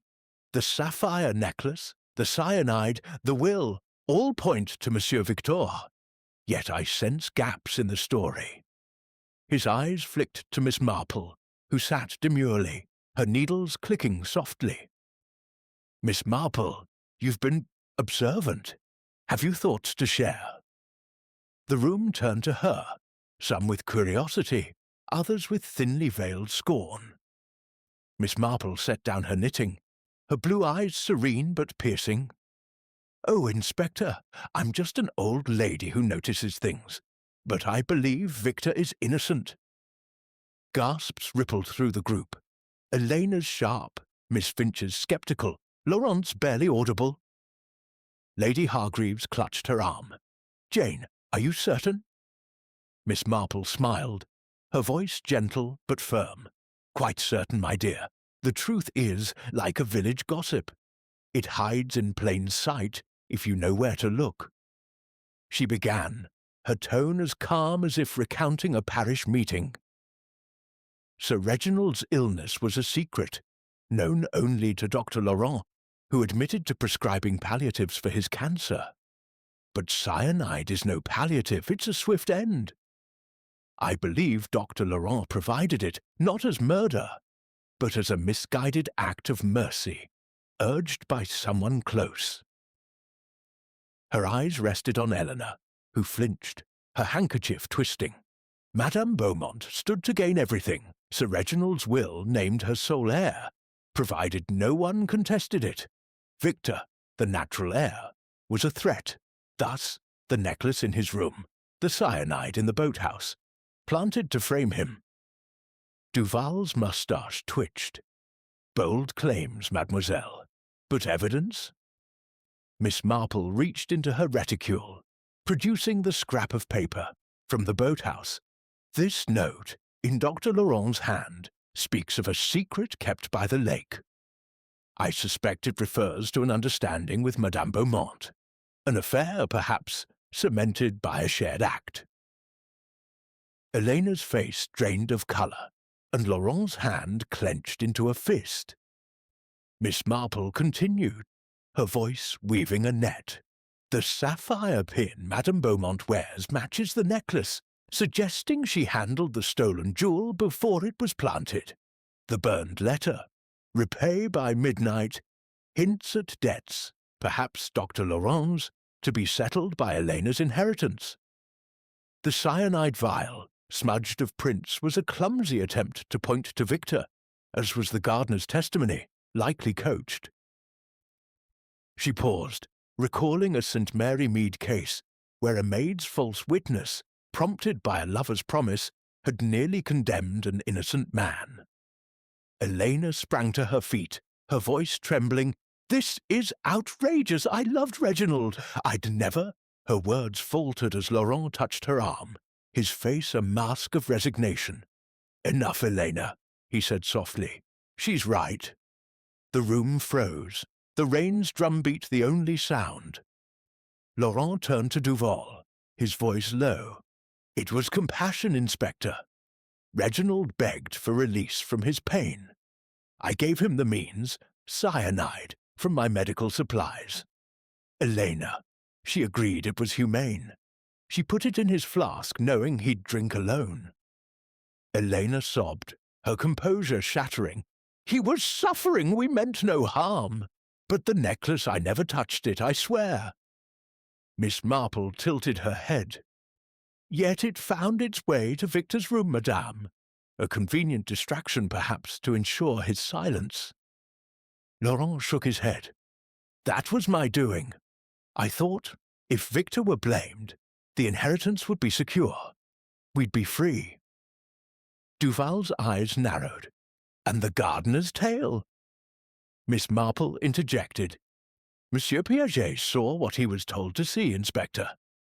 The sapphire necklace, the cyanide, the will, all point to Monsieur Victor. Yet I sense gaps in the story." His eyes flicked to Miss Marple, who sat demurely, her needles clicking softly. "Miss Marple, you've been observant. Have you thoughts to share?" The room turned to her, some with curiosity, others with thinly veiled scorn. Miss Marple set down her knitting, her blue eyes serene but piercing. "Oh, Inspector, I'm just an old lady who notices things, but I believe Victor is innocent." Gasps rippled through the group. Elena's sharp, Miss Finch's sceptical, Laurent's barely audible. Lady Hargreaves clutched her arm. "Jane, are you certain?" Miss Marple smiled, her voice gentle but firm. "Quite certain, my dear. The truth is like a village gossip. It hides in plain sight if you know where to look." She began, her tone as calm as if recounting a parish meeting. Sir Reginald's illness was a secret, known only to Dr. Laurent, who admitted to prescribing palliatives for his cancer. But cyanide is no palliative, it's a swift end. I believe Dr. Laurent provided it, not as murder, but as a misguided act of mercy, urged by someone close. Her eyes rested on Eleanor, who flinched, her handkerchief twisting. Madame Beaumont stood to gain everything. Sir Reginald's will named her sole heir, provided no one contested it. Victor, the natural heir, was a threat. Thus, the necklace in his room, the cyanide in the boathouse, planted to frame him. Duval's moustache twitched. "Bold claims, mademoiselle. But evidence?" Miss Marple reached into her reticule, producing the scrap of paper from the boathouse. This note, in Dr. Laurent's hand, speaks of a secret kept by the lake. I suspect it refers to an understanding with Madame Beaumont, an affair, perhaps, cemented by a shared act. Elena's face drained of colour, and Laurent's hand clenched into a fist. Miss Marple continued, her voice weaving a net. "The sapphire pin Madame Beaumont wears matches the necklace, suggesting she handled the stolen jewel before it was planted. The burned letter, repay by midnight, hints at debts, perhaps Dr. Laurent's, to be settled by Elena's inheritance. The cyanide vial, smudged of prints, was a clumsy attempt to point to Victor, as was the gardener's testimony, likely coached." She paused, recalling a St. Mary Mead case where a maid's false witness, prompted by a lover's promise, had nearly condemned an innocent man. Elena sprang to her feet, her voice trembling. "This is outrageous! I loved Reginald! I'd never—" Her words faltered as Laurent touched her arm, his face a mask of resignation. "Enough, Elena. he said softly. She's right. The room froze, the rain's drumbeat the only sound. Laurent turned to Duval, his voice low. It was compassion, Inspector. Reginald begged for release from his pain. I gave him the means, cyanide, from my medical supplies. Elena, she agreed it was humane. She put it in his flask, knowing he'd drink alone. Elena sobbed, her composure shattering. He was suffering, we meant no harm. But the necklace, I never touched it, I swear. Miss Marple tilted her head. Yet it found its way to Victor's room, madame. A convenient distraction, perhaps, to ensure his silence. Laurent shook his head. That was my doing. I thought, if Victor were blamed, the inheritance would be secure. We'd be free. Duval's eyes narrowed. And the gardener's tale? Miss Marple interjected. Monsieur Piaget saw what he was told to see, Inspector.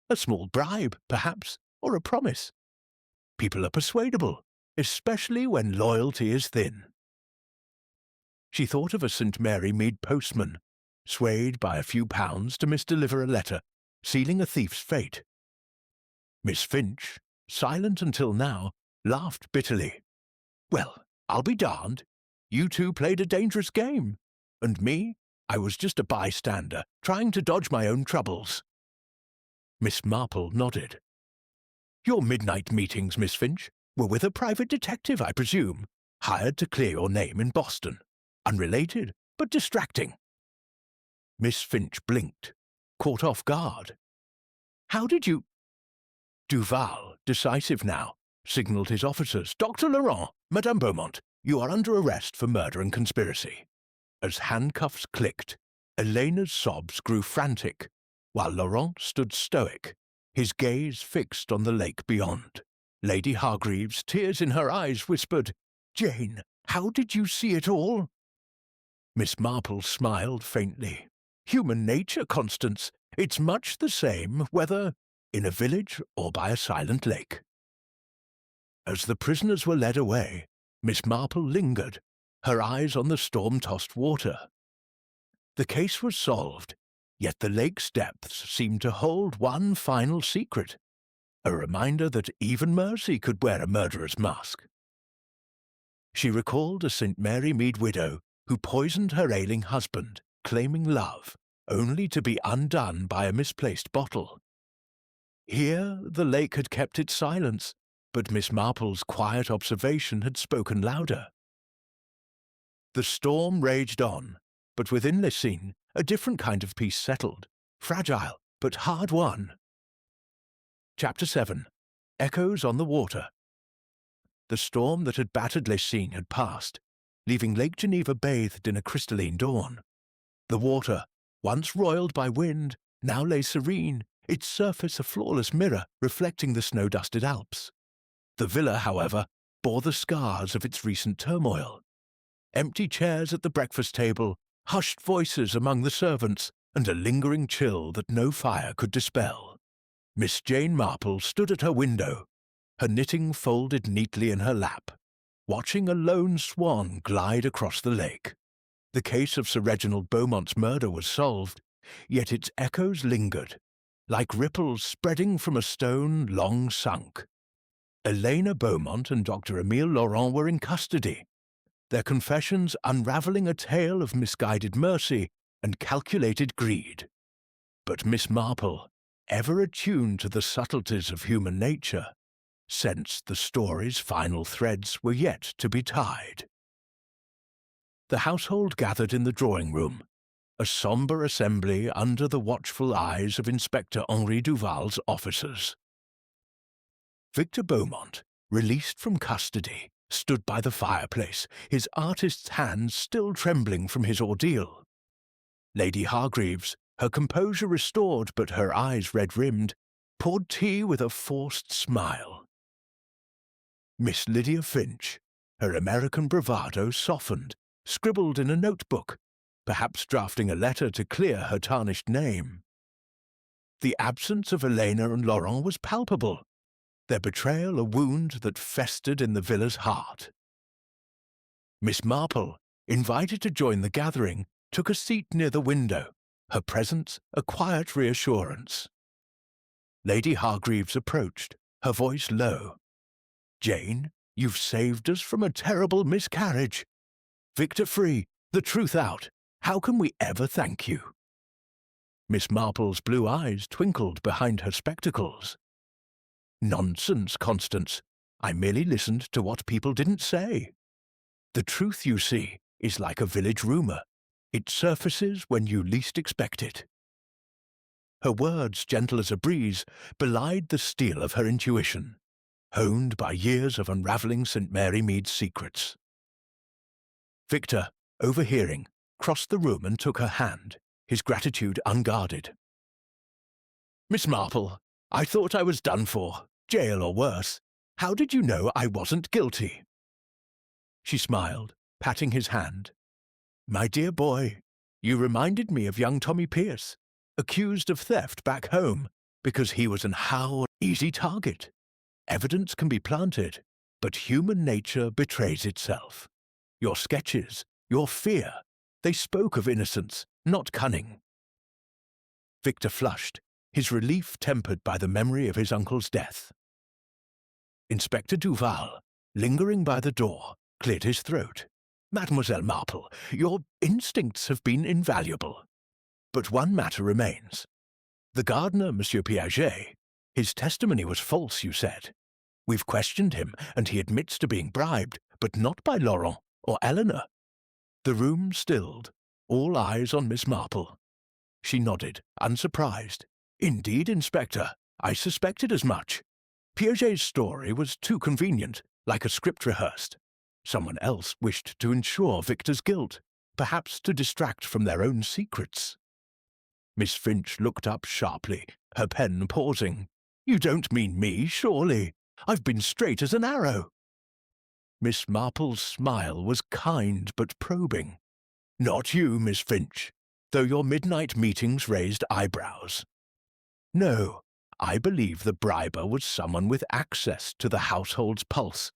A small bribe, perhaps, or a promise. People are persuadable, especially when loyalty is thin. She thought of a St. Mary Mead postman, swayed by a few pounds to misdeliver a letter, sealing a thief's fate. Miss Finch, silent until now, laughed bitterly. Well, I'll be darned. You two played a dangerous game. And me? I was just a bystander, trying to dodge my own troubles. Miss Marple nodded. Your midnight meetings, Miss Finch, were with a private detective, I presume, hired to clear your name in Boston. Unrelated, but distracting. Miss Finch blinked, caught off guard. How did you— Duval, decisive now, signalled his officers. Dr. Laurent, Madame Beaumont, you are under arrest for murder and conspiracy. As handcuffs clicked, Elena's sobs grew frantic, while Laurent stood stoic, his gaze fixed on the lake beyond. Lady Hargreaves, tears in her eyes, whispered, Jane, how did you see it all? Miss Marple smiled faintly. Human nature, Constance. It's much the same whether in a village or by a silent lake. As the prisoners were led away, Miss Marple lingered, her eyes on the storm-tossed water. The case was solved, yet the lake's depths seemed to hold one final secret, a reminder that even mercy could wear a murderer's mask. She recalled a St. Mary Mead widow who poisoned her ailing husband, claiming love, only to be undone by a misplaced bottle. Here the lake had kept its silence, but Miss Marple's quiet observation had spoken louder. The storm raged on, but within Lessines a different kind of peace settled, fragile but hard-won. Chapter 7. Echoes on the Water. The storm that had battered Lessines had passed, leaving Lake Geneva bathed in a crystalline dawn. The water, once roiled by wind, now lay serene, its surface a flawless mirror reflecting the snow-dusted Alps. The villa, however, bore the scars of its recent turmoil. Empty chairs at the breakfast table, hushed voices among the servants, and a lingering chill that no fire could dispel. Miss Jane Marple stood at her window, her knitting folded neatly in her lap, watching a lone swan glide across the lake. The case of Sir Reginald Beaumont's murder was solved, yet its echoes lingered, like ripples spreading from a stone long sunk. Elena Beaumont and Dr. Emile Laurent were in custody, their confessions unravelling a tale of misguided mercy and calculated greed. But Miss Marple, ever attuned to the subtleties of human nature, sensed the story's final threads were yet to be tied. The household gathered in the drawing-room, a sombre assembly under the watchful eyes of Inspector Henri Duval's officers. Victor Beaumont, released from custody, stood by the fireplace, his artist's hands still trembling from his ordeal. Lady Hargreaves, her composure restored but her eyes red-rimmed, poured tea with a forced smile. Miss Lydia Finch, her American bravado softened, scribbled in a notebook, perhaps drafting a letter to clear her tarnished name. The absence of Elena and Laurent was palpable, their betrayal a wound that festered in the villa's heart. Miss Marple, invited to join the gathering, took a seat near the window, her presence a quiet reassurance. Lady Hargreaves approached, her voice low. "Jane, you've saved us from a terrible miscarriage. Victor free, the truth out. How can we ever thank you?" Miss Marple's blue eyes twinkled behind her spectacles. "Nonsense, Constance. I merely listened to what people didn't say. The truth, you see, is like a village rumour. It surfaces when you least expect it." Her words, gentle as a breeze, belied the steel of her intuition, honed by years of unravelling St. Mary Mead's secrets. Victor, overhearing, crossed the room and took her hand, his gratitude unguarded. "Miss Marple, I thought I was done for, jail or worse. How did you know I wasn't guilty?" She smiled, patting his hand. "My dear boy, you reminded me of young Tommy Pierce, accused of theft back home because he was an easy target. Evidence can be planted, but human nature betrays itself. Your sketches, your fear, they spoke of innocence, not cunning." Victor flushed, his relief tempered by the memory of his uncle's death. Inspector Duval, lingering by the door, cleared his throat. "Mademoiselle Marple, your instincts have been invaluable. But one matter remains. The gardener, Monsieur Piaget, his testimony was false, you said. We've questioned him, and he admits to being bribed, but not by Laurent or Eleanor." The room stilled, all eyes on Miss Marple. She nodded, unsurprised. "Indeed, Inspector, I suspected as much. Piaget's story was too convenient, like a script rehearsed. Someone else wished to ensure Victor's guilt, perhaps to distract from their own secrets." Miss Finch looked up sharply, her pen pausing. "You don't mean me, surely? I've been straight as an arrow." Miss Marple's smile was kind but probing. "Not you, Miss Finch, though your midnight meetings raised eyebrows. No, I believe the briber was someone with access to the household's pulse,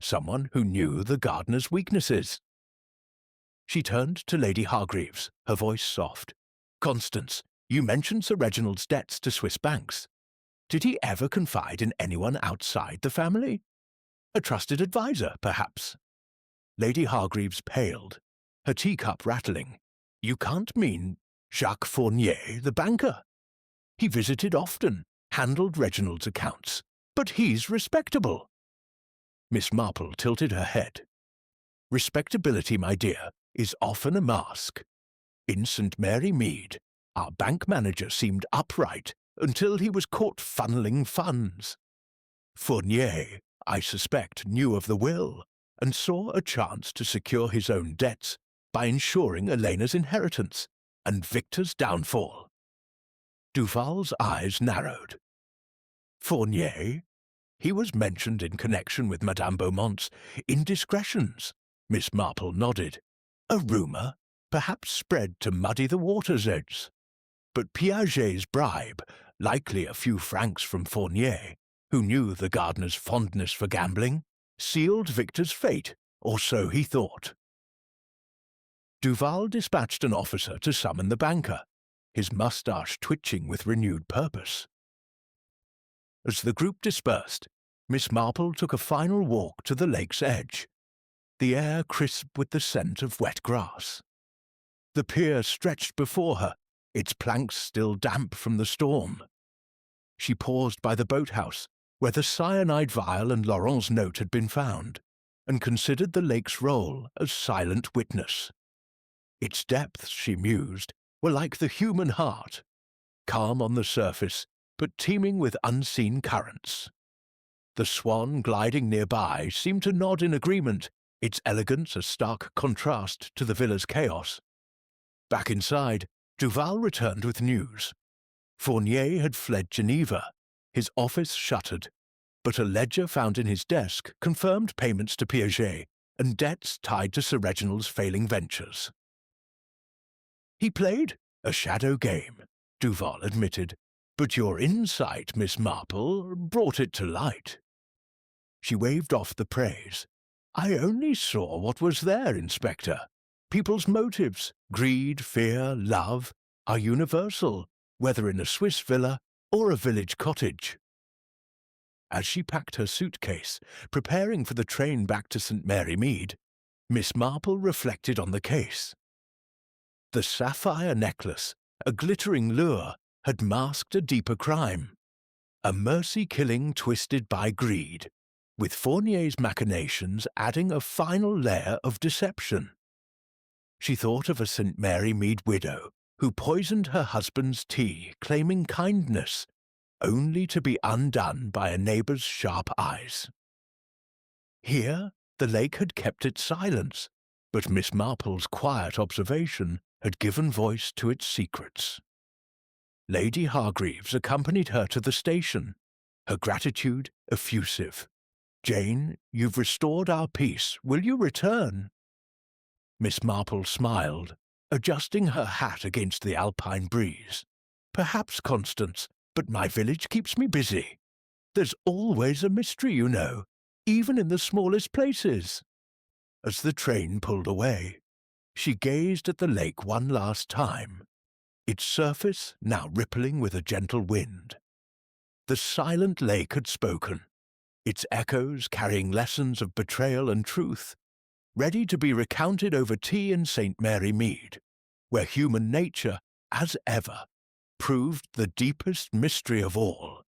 someone who knew the gardener's weaknesses." She turned to Lady Hargreaves, her voice soft. "Constance, you mentioned Sir Reginald's debts to Swiss banks. Did he ever confide in anyone outside the family? A trusted adviser, perhaps?" Lady Hargreaves paled, her teacup rattling. "You can't mean Jacques Fournier, the banker? He visited often, handled Reginald's accounts, but he's respectable." Miss Marple tilted her head. "Respectability, my dear, is often a mask. In St. Mary Mead, our bank manager seemed upright until he was caught funneling funds. Fournier, I suspect, knew of the will and saw a chance to secure his own debts by ensuring Elena's inheritance and Victor's downfall." Duval's eyes narrowed. "Fournier? He was mentioned in connection with Madame Beaumont's indiscretions." Miss Marple nodded. "A rumour, perhaps spread to muddy the water's edge. But Piaget's bribe, likely a few francs from Fournier, who knew the gardener's fondness for gambling, sealed Victor's fate, or so he thought." Duval dispatched an officer to summon the banker, his moustache twitching with renewed purpose. As the group dispersed, Miss Marple took a final walk to the lake's edge, the air crisp with the scent of wet grass. The pier stretched before her, its planks still damp from the storm. She paused by the boathouse, where the cyanide vial and Laurent's note had been found, and considered the lake's role as silent witness. Its depths, she mused, were like the human heart, calm on the surface, but teeming with unseen currents. The swan gliding nearby seemed to nod in agreement, its elegance a stark contrast to the villa's chaos. Back inside, Duval returned with news. Fournier had fled Geneva, his office shuttered, but a ledger found in his desk confirmed payments to Piaget and debts tied to Sir Reginald's failing ventures. "He played a shadow game," Duval admitted, "but your insight, Miss Marple, brought it to light." She waved off the praise. I only saw what was there, Inspector. People's motives, greed, fear, love, are universal, whether in a Swiss villa or a village cottage. As she packed her suitcase, preparing for the train back to St. Mary Mead, Miss Marple reflected on the case. The sapphire necklace, a glittering lure, had masked a deeper crime. A mercy killing twisted by greed, with Fournier's machinations adding a final layer of deception. She thought of a St. Mary Mead widow who poisoned her husband's tea, claiming kindness, only to be undone by a neighbour's sharp eyes. Here, the lake had kept its silence, but Miss Marple's quiet observation had given voice to its secrets. Lady Hargreaves accompanied her to the station, her gratitude effusive. "Jane, you've restored our peace. Will you return?" Miss Marple smiled, adjusting her hat against the alpine breeze. "Perhaps, Constance, but my village keeps me busy. There's always a mystery, you know, even in the smallest places." As the train pulled away, she gazed at the lake one last time, its surface now rippling with a gentle wind. The silent lake had spoken, its echoes carrying lessons of betrayal and truth, ready to be recounted over tea in St. Mary Mead, where human nature, as ever, proved the deepest mystery of all.